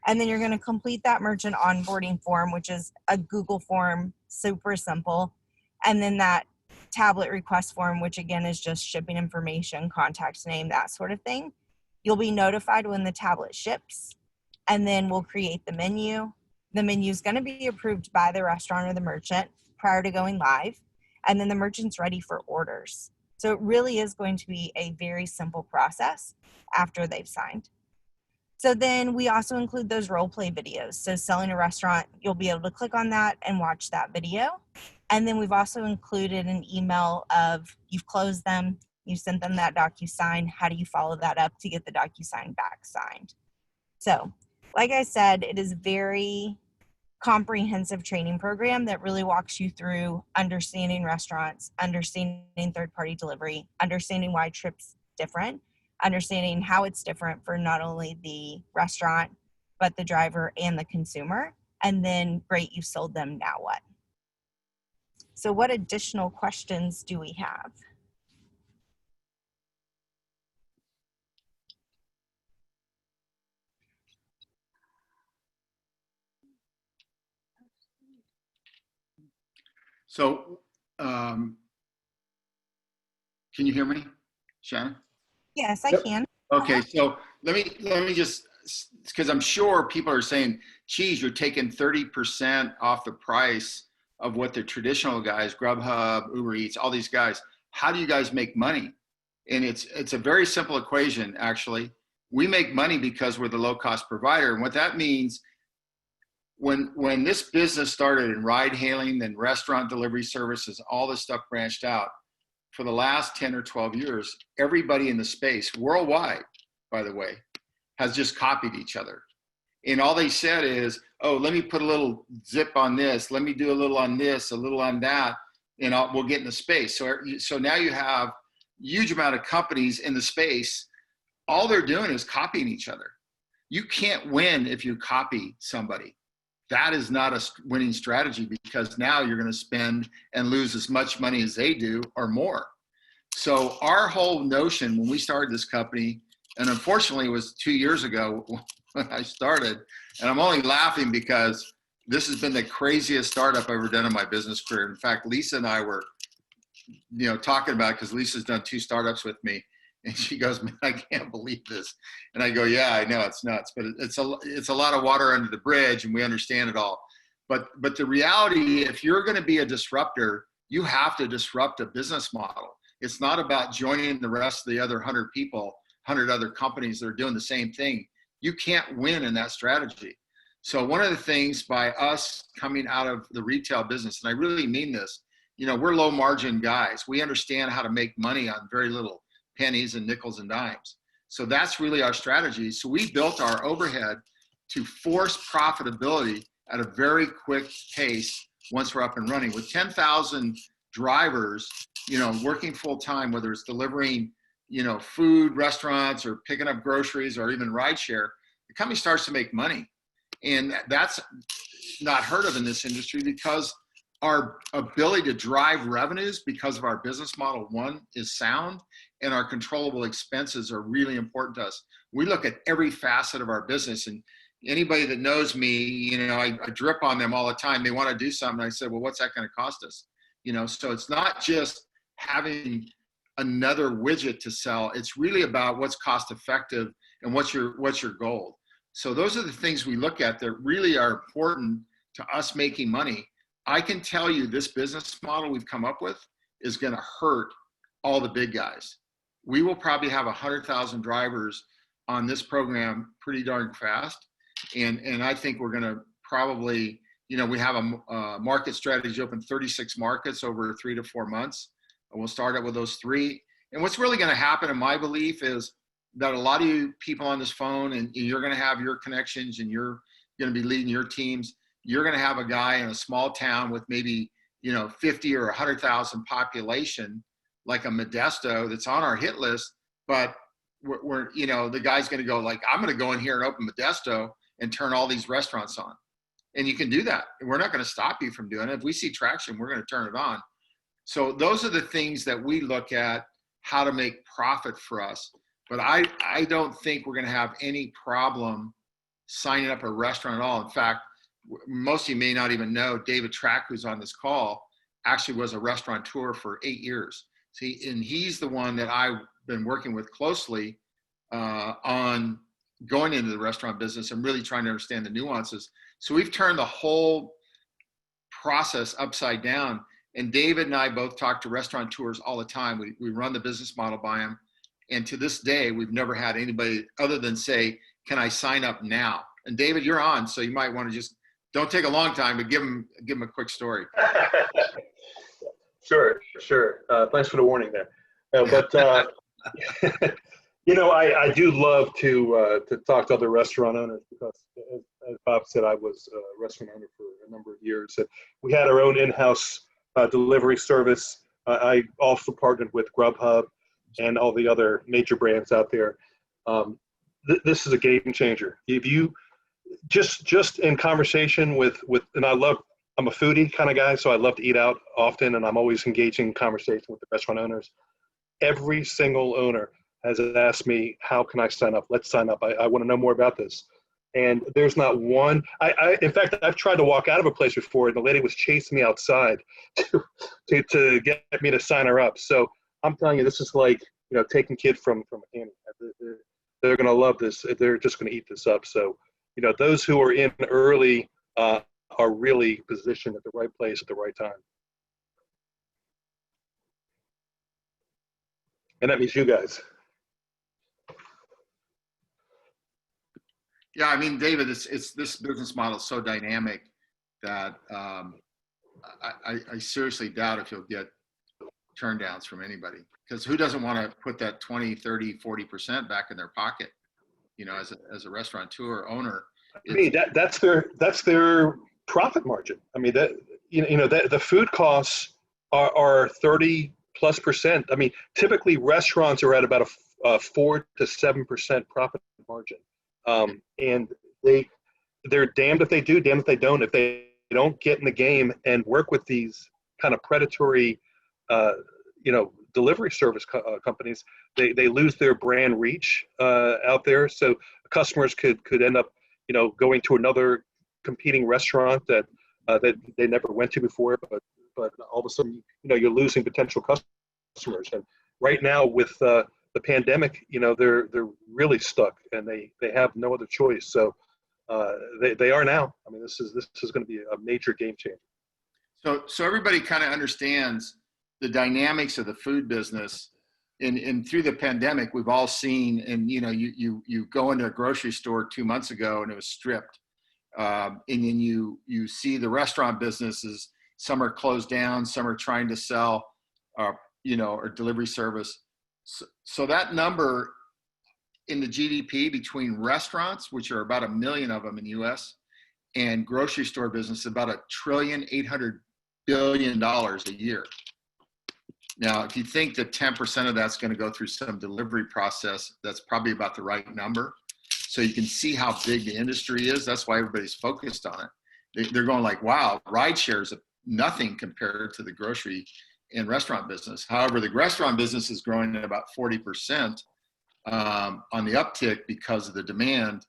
And then you're going to complete that merchant onboarding form, which is a Google form, super simple. And then that tablet request form, which again is just shipping information, contact name, that sort of thing. You'll be notified when the tablet ships. And then we'll create the menu. The menu is going to be approved by the restaurant or the merchant prior to going live. And then the merchant's ready for orders. So it really is going to be a very simple process after they've signed. So then we also include those role play videos. So selling a restaurant, you'll be able to click on that and watch that video. And then we've also included an email of you've closed them, you sent them that DocuSign, how do you follow that up to get the DocuSign back signed? So like I said, it is very comprehensive training program that really walks you through understanding restaurants, understanding third-party delivery, understanding why Trip's different, understanding how it's different for not only the restaurant, but the driver and the consumer. And then, great, you've sold them, now what? So what additional questions do we have? So, can you hear me, Shannon? Yes, I Yep. can. Okay, so let me just, because I'm sure people are saying, geez, you're taking 30% off the price of what the traditional guys, Grubhub, Uber Eats, all these guys, how do you guys make money? And it's a very simple equation, actually. We make money because we're the low-cost provider. And what that means, when this business started in ride hailing and restaurant delivery services, all this stuff branched out, for the last 10 or 12 years, everybody in the space worldwide, by the way, has just copied each other. And all they said is, oh, let me put a little zip on this. Let me do a little on this, a little on that, and we'll get in the space. So now you have a huge amount of companies in the space. All they're doing is copying each other. You can't win if you copy somebody. That is not a winning strategy because now you're going to spend and lose as much money as they do or more. So our whole notion when we started this company, and unfortunately it was 2 years ago when I started, and I'm only laughing because this has been the craziest startup I've ever done in my business career. In fact, Lisa and I were, talking about it because Lisa's done 2 startups with me. And she goes, man, I can't believe this. And I go, yeah, I know it's nuts, but it's a lot of water under the bridge and we understand it all. But the reality, if you're going to be a disruptor, you have to disrupt a business model. It's not about joining the rest of the other 100 people, 100 other companies that are doing the same thing. you can't win in that strategy. So one of the things by us coming out of the retail business, and I really mean this, you know, we're low margin guys. We understand how to make money on very little pennies and nickels and dimes. So that's really our strategy. So we built our overhead to force profitability at a very quick pace once we're up and running. With 10,000 drivers, you know, working full time, whether it's delivering, you know, food, restaurants, or picking up groceries, or even rideshare, the company starts to make money. And that's not heard of in this industry because our ability to drive revenues because of our business model, one, is sound, and our controllable expenses are really important to us. We look at every facet of our business, and anybody that knows me, you know, I drip on them all the time. They want to do something. I said, well, what's that going to cost us? You know, so it's not just having another widget to sell. It's really about what's cost effective and what's your goal. So those are the things we look at that really are important to us making money. I can tell you this business model we've come up with is going to hurt all the big guys. We will probably have 100,000 drivers on this program pretty darn fast. And I think we're going to probably, you know, we have a market strategy open 36 markets over 3 to 4 months. And we'll start out with those 3. And what's really going to happen, in my belief, is that a lot of you people on this phone, and you're going to have your connections, and you're going to be leading your teams. You're going to have a guy in a small town with maybe, you know, 50 or 100,000 population, like a Modesto, that's on our hit list. But we're you know, the guy's going to go like, I'm going to go in here and open Modesto and turn all these restaurants on. And you can do that. We're not going to stop you from doing it. If we see traction, we're going to turn it on. So those are the things that we look at, how to make profit for us. But I don't think we're going to have any problem signing up a restaurant at all. In fact, most of you may not even know, David Track, who's on this call, actually was a restaurateur for 8 years. See, and he's the one that I've been working with closely on going into the restaurant business and really trying to understand the nuances. So we've turned the whole process upside down. And David and I both talk to restaurateurs all the time. We run the business model by them. And to this day, we've never had anybody other than say, can I sign up now? And David, you're on, so you might want to just, don't take a long time, but give him a quick story. Sure. Thanks for the warning there. You know, I do love to talk to other restaurant owners because, as Bob said, I was a restaurant owner for a number of years. We had our own in-house delivery service. I also partnered with Grubhub and all the other major brands out there. This is a game changer. If you just in conversation with, and I'm a foodie kind of guy, so I love to eat out often, and I'm always engaging in conversation with the restaurant owners. Every single owner has asked me, how can I sign up? Let's sign up. I want to know more about this. And there's not one. In fact, I've tried to walk out of a place before, and the lady was chasing me outside to get me to sign her up. So I'm telling you, this is like, you know, taking kid from a candy. They're going to love this. They're just going to eat this up. So, you know, those who are in early are really positioned at the right place at the right time. And that means you guys. Yeah, I mean, David, it's this business model is so dynamic that I seriously doubt if you'll get turn downs from anybody, because who doesn't want to put that 20, 30, 40% back in their pocket, you know, as a restaurateur owner. I mean, that's their profit margin. I mean, that, you know, the food costs are 30+%. I mean, typically restaurants are at about a 4 to 7% profit margin. And they're damned if they do, damned if they don't. If they don't get in the game and work with these kind of predatory, you know, delivery service companies, they lose their brand reach out there. So customers could end up, you know, going to another competing restaurant that they never went to before, but all of a sudden, you know, you're losing potential customers. And right now with the pandemic, you know, they're really stuck, and they have no other choice. So they are now. I mean, this is going to be a major game changer. So everybody kind of understands the dynamics of the food business and through the pandemic, we've all seen, and you go into a grocery store 2 months ago and it was stripped. And then you see the restaurant businesses, some are closed down, some are trying to sell, or delivery service. So that number in the GDP between restaurants, which are about 1 million of them in the US, and grocery store business, about $1.8 trillion a year. Now, if you think that 10% of that's going to go through some delivery process, that's probably about the right number. So you can see how big the industry is. That's why everybody's focused on it. They're going like, wow, rideshare is nothing compared to the grocery and restaurant business. However, the restaurant business is growing at about 40% on the uptick because of the demand.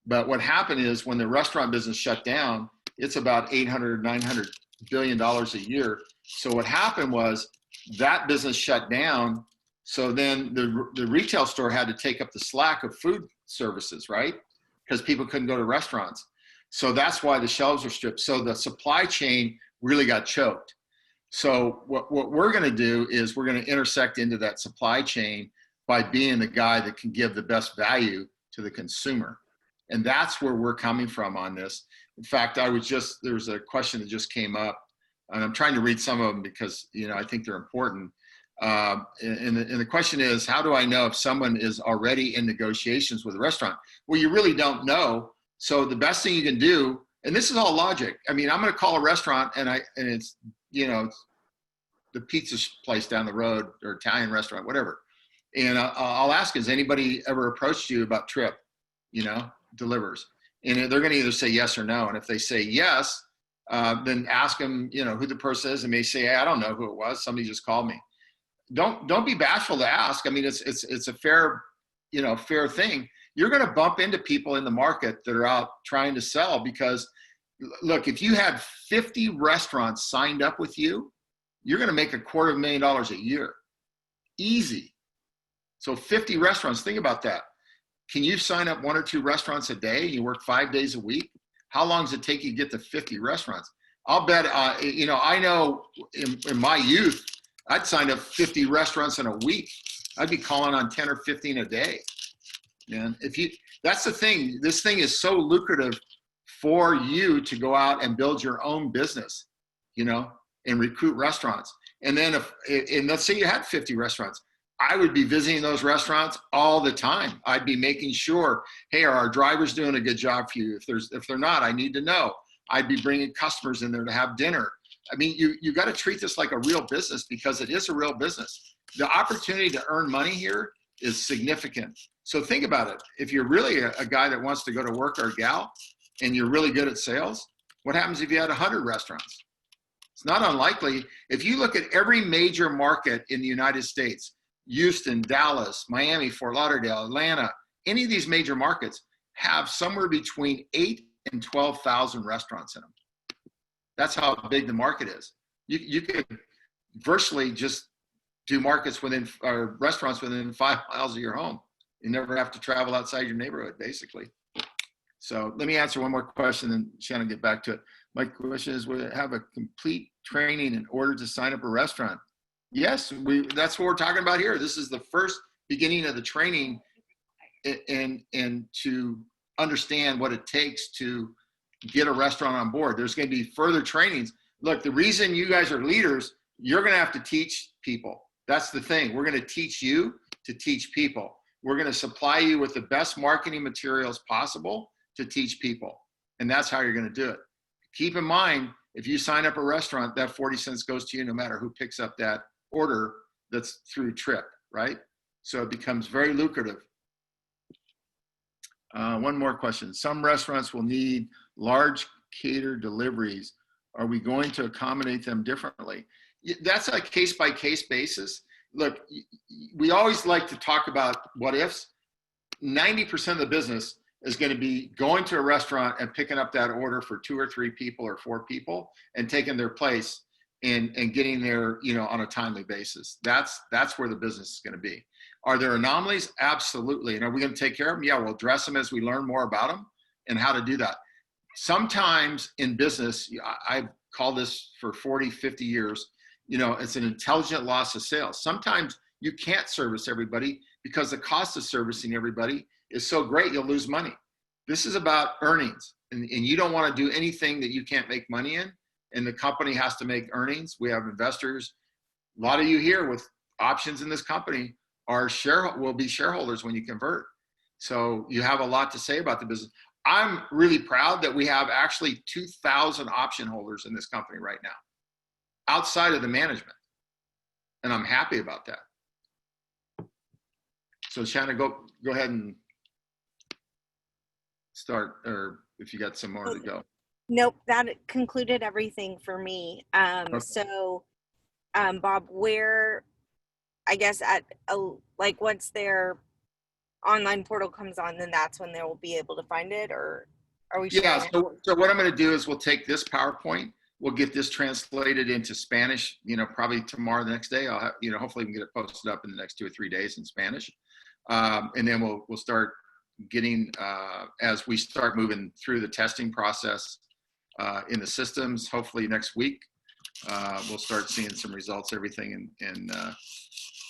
But what happened is when the restaurant business shut down, it's about $800-900 billion a year. So what happened was that business shut down. So then the retail store had to take up the slack of food services, right? Because people couldn't go to restaurants. So that's why the shelves were stripped. So the supply chain really got choked. So what we're going to do is we're going to intersect into that supply chain by being the guy that can give the best value to the consumer. And that's where we're coming from on this. In fact, there was a question that just came up, and I'm trying to read some of them because, I think they're important. And the question is, how do I know if someone is already in negotiations with a restaurant? Well, you really don't know. So the best thing you can do, and this is all logic. I mean, I'm going to call a restaurant and it's, the pizza place down the road or Italian restaurant, whatever. And I'll ask, has anybody ever approached you about TripDelivers? And they're going to either say yes or no. And if they say yes, then ask them, who the person is. And they say, hey, I don't know who it was. Somebody just called me. Don't be bashful to ask. I mean, it's a fair thing. You're going to bump into people in the market that are out trying to sell because, look, if you had 50 restaurants signed up with you, you're going to make $250,000 a year. Easy. So 50 restaurants, think about that. Can you sign up 1 or 2 restaurants a day? You work 5 days a week. How long does it take you to get to 50 restaurants? I'll bet, I know in my youth, I'd sign up 50 restaurants in a week. I'd be calling on 10 or 15 a day. Man, that's the thing. This thing is so lucrative for you to go out and build your own business, and recruit restaurants. And then and let's say you had 50 restaurants. I would be visiting those restaurants all the time. I'd be making sure, hey, are our drivers doing a good job for you? If they're not, I need to know. I'd be bringing customers in there to have dinner. I mean, you got to treat this like a real business because it is a real business. The opportunity to earn money here is significant. So think about it. If you're really a guy that wants to go to work or a gal and you're really good at sales, what happens if you had 100 restaurants? It's not unlikely. If you look at every major market in the United States, Houston, Dallas, Miami, Fort Lauderdale, Atlanta, any of these major markets have somewhere between 8,000 and 12,000 restaurants in them. That's how big the market is. You could virtually just do restaurants within 5 miles of your home. You never have to travel outside your neighborhood, basically. So let me answer one more question and Shannon get back to it. My question is, would it have a complete training in order to sign up a restaurant? Yes, that's what we're talking about here. This is the first beginning of the training and to understand what it takes to get a restaurant on board. There's going to be further trainings. Look, the reason you guys are leaders, you're going to have to teach people. That's the thing. We're going to teach you to teach people. We're going to supply you with the best marketing materials possible to teach people. And that's how you're going to do it. Keep in mind, if you sign up a restaurant, that 40 cents goes to you no matter who picks up that order that's through Trip, right? So it becomes very lucrative. One more question. Some restaurants will need large catered deliveries. Are we going to accommodate them differently? That's a case-by-case basis. Look, we always like to talk about what ifs. 90% of the business is going to be going to a restaurant and picking up that order for 2 or 3 people or 4 people and taking their place and getting there, on a timely basis. That's where the business is going to be. Are there anomalies? Absolutely. And are we going to take care of them? Yeah, we'll address them as we learn more about them and how to do that. Sometimes in business, I've called this for 40, 50 years, it's an intelligent loss of sales. Sometimes you can't service everybody because the cost of servicing everybody is so great, you'll lose money. This is about earnings, and you don't want to do anything that you can't make money in, and the company has to make earnings. We have investors. A lot of you here with options in this company will be shareholders when you convert. So you have a lot to say about the business. I'm really proud that we have actually 2,000 option holders in this company right now, outside of the management. And I'm happy about that. So Shannon, go ahead and start, or if you got some more to go. Nope, that concluded everything for me. Okay. So, Bob, where, I guess once their online portal comes on, then that's when they will be able to find it, or are we? Yeah, so what I'm going to do is we'll take this PowerPoint, we'll get this translated into Spanish, probably tomorrow, the next day. I'll have, hopefully we can get it posted up in the next 2 or 3 days in Spanish. And then we'll start getting, as we start moving through the testing process in the systems, hopefully next week, we'll start seeing some results, everything. And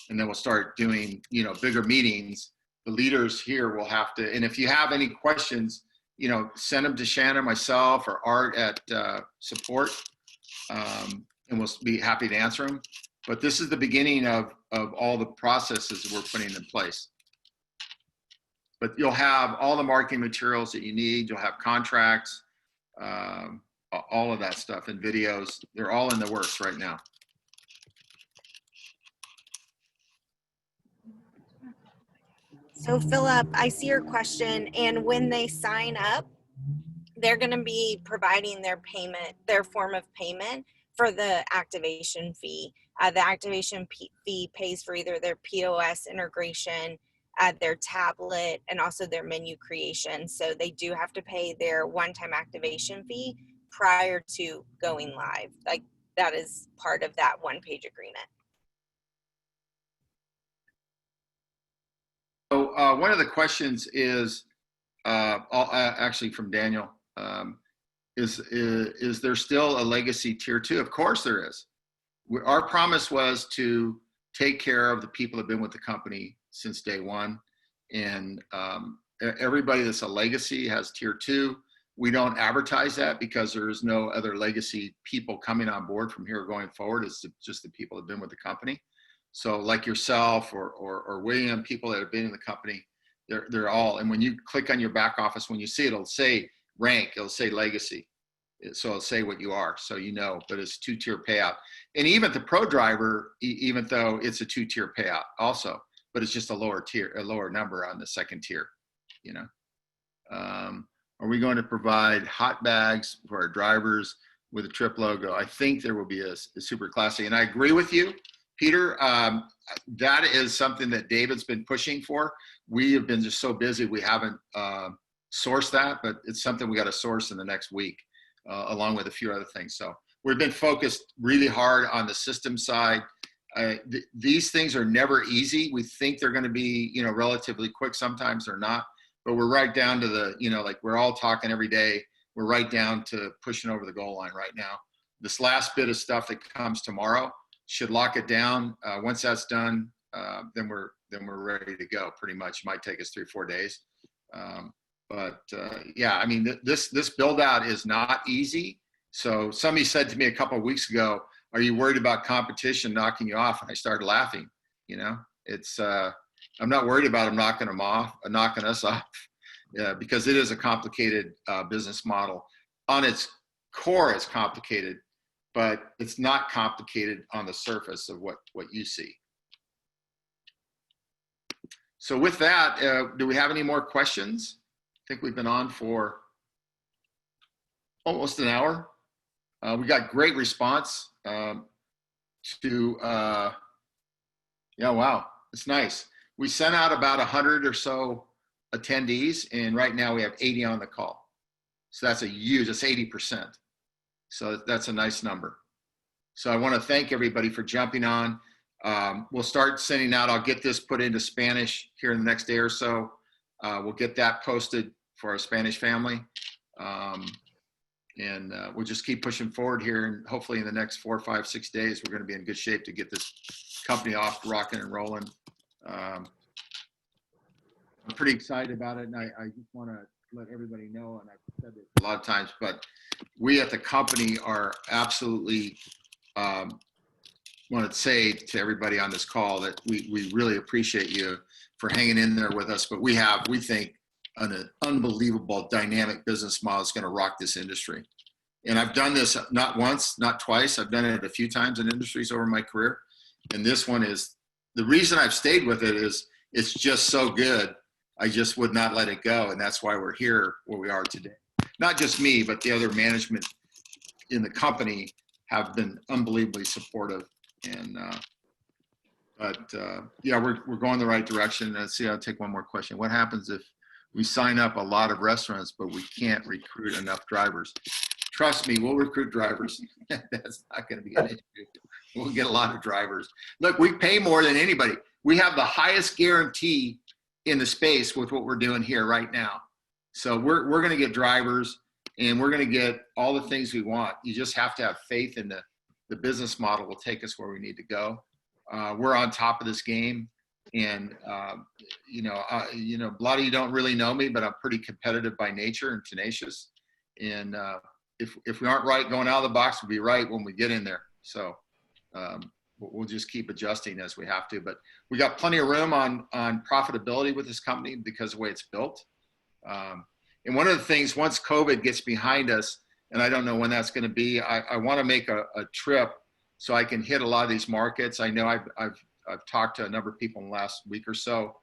then we'll start doing, bigger meetings. The leaders here will have to, and if you have any questions, send them to Shannon, myself, or Art at support, and we'll be happy to answer them. But this is the beginning of all the processes we're putting in place. But you'll have all the marketing materials that you need. You'll have contracts, all of that stuff, and videos. They're all in the works right now. So Philip, I see your question, and when they sign up, they're going to be providing their form of payment for the activation fee. The activation fee pays for either their POS integration, their tablet, and also their menu creation. So they do have to pay their one-time activation fee prior to going live. Like, that is part of that one-page agreement. So one of the questions is, actually from Daniel, is there still a legacy tier 2? Of course there is. Our promise was to take care of the people that have been with the company since day one. And everybody that's a legacy has tier 2. We don't advertise that because there is no other legacy people coming on board from here going forward. It's just the people that have been with the company. So like yourself or William, people that have been in the company, they're all, and when you click on your back office, when you see it, it'll say rank, it'll say legacy. So it'll say what you are, so but it's 2-tier payout. And even the pro driver, even though it's a 2-tier payout also, but it's just a lower number on the second tier, Are we going to provide hot bags for our drivers with a Trip logo? I think there will be a super classy, and I agree with you, Peter. That is something that David's been pushing for. We have been just so busy, we haven't sourced that, but it's something we got to source in the next week, along with a few other things. So we've been focused really hard on the system side. These things are never easy. We think they're going to be, relatively quick. Sometimes they're not, but we're right down to the, like we're all talking every day. We're right down to pushing over the goal line right now. This last bit of stuff that comes tomorrow should lock it down. Once that's done, then we're ready to go. Pretty much, it might take us 3 or 4 days. Yeah, I mean, this build out is not easy. So somebody said to me a couple of weeks ago, "Are you worried about competition knocking you off?" And I started laughing. It's I'm not worried about them knocking us off, because it is a complicated business model. On its core, it's complicated, but it's not complicated on the surface of what you see. So with that, do we have any more questions? I think we've been on for almost an hour. We got great response yeah, wow, it's nice. We sent out about 100 or so attendees, and right now we have 80 on the call. So that's that's 80%. So that's a nice number. So I want to thank everybody for jumping on. We'll start sending out, I'll get this put into Spanish here in the next day or so. We'll get that posted for our Spanish family. And we'll just keep pushing forward here. And hopefully in the next 4, 5, 6 days, we're going to be in good shape to get this company off rocking and rolling. I'm pretty excited about it. And I just want to let everybody know, and I've said this a lot of times, but we at the company are absolutely, want to say to everybody on this call that we really appreciate you for hanging in there with us. But we think, an unbelievable dynamic business model is going to rock this industry. And I've done this not once, not twice. I've done it a few times in industries over my career. And this one is, the reason I've stayed with it is it's just so good. I just would not let it go. And that's why we're here where we are today. Not just me, but the other management in the company have been unbelievably supportive. And, yeah, we're going the right direction. Let's see, I'll take one more question. What happens if we sign up a lot of restaurants, but we can't recruit enough drivers? Trust me, we'll recruit drivers. That's not going to be an issue. We'll get a lot of drivers. Look, we pay more than anybody. We have the highest guarantee in the space with what we're doing here right now. So we're going to get drivers, and we're going to get all the things we want. You just have to have faith in the business model will take us where we need to go. We're on top of this game. And, a lot of you don't really know me, but I'm pretty competitive by nature and tenacious. And if we aren't right going out of the box, we'll be right when we get in there. So we'll just keep adjusting as we have to. But we got plenty of room on profitability with this company because of the way it's built. And one of the things, once COVID gets behind us, and I don't know when that's going to be, I want to make a trip so I can hit a lot of these markets. I know I've talked to a number of people in the last week or so.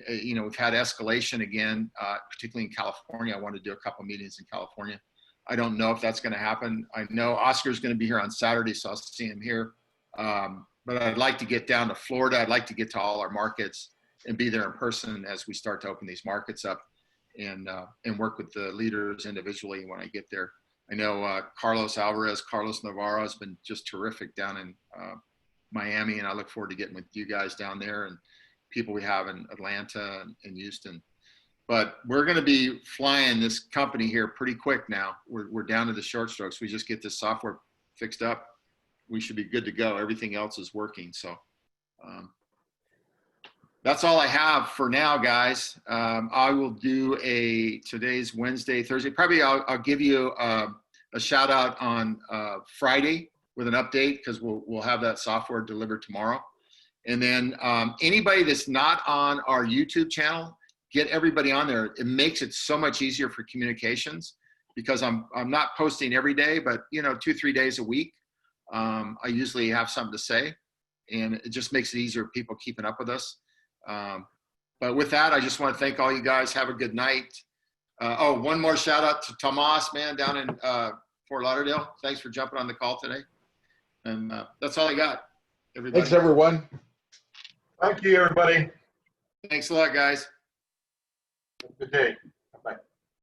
We've had escalation again, particularly in California. I want to do a couple meetings in California. I don't know if that's going to happen. I know Oscar's going to be here on Saturday, so I'll see him here. But I'd like to get down to Florida. I'd like to get to all our markets and be there in person as we start to open these markets up and work with the leaders individually when I get there. I know Carlos Navarro has been just terrific down in Miami, and I look forward to getting with you guys down there and people we have in Atlanta and Houston. But we're going to be flying this company here pretty quick now. We're down to the short strokes. We just get this software fixed up. We should be good to go. Everything else is working. So that's all I have for now, guys. I will do today's Wednesday, Thursday. Probably I'll give you a shout out on Friday with an update, because we'll have that software delivered tomorrow. And then anybody that's not on our YouTube channel, get everybody on there. It makes it so much easier for communications, because I'm not posting every day, but 2-3 days a week. I usually have something to say, and it just makes it easier for people keeping up with us. But with that, I just want to thank all you guys. Have a good night. One more shout out to Tomas, man, down in Fort Lauderdale. Thanks for jumping on the call today. And that's all I got, everybody. Thanks, everyone. Thank you, everybody. Thanks a lot, guys. Have a good day.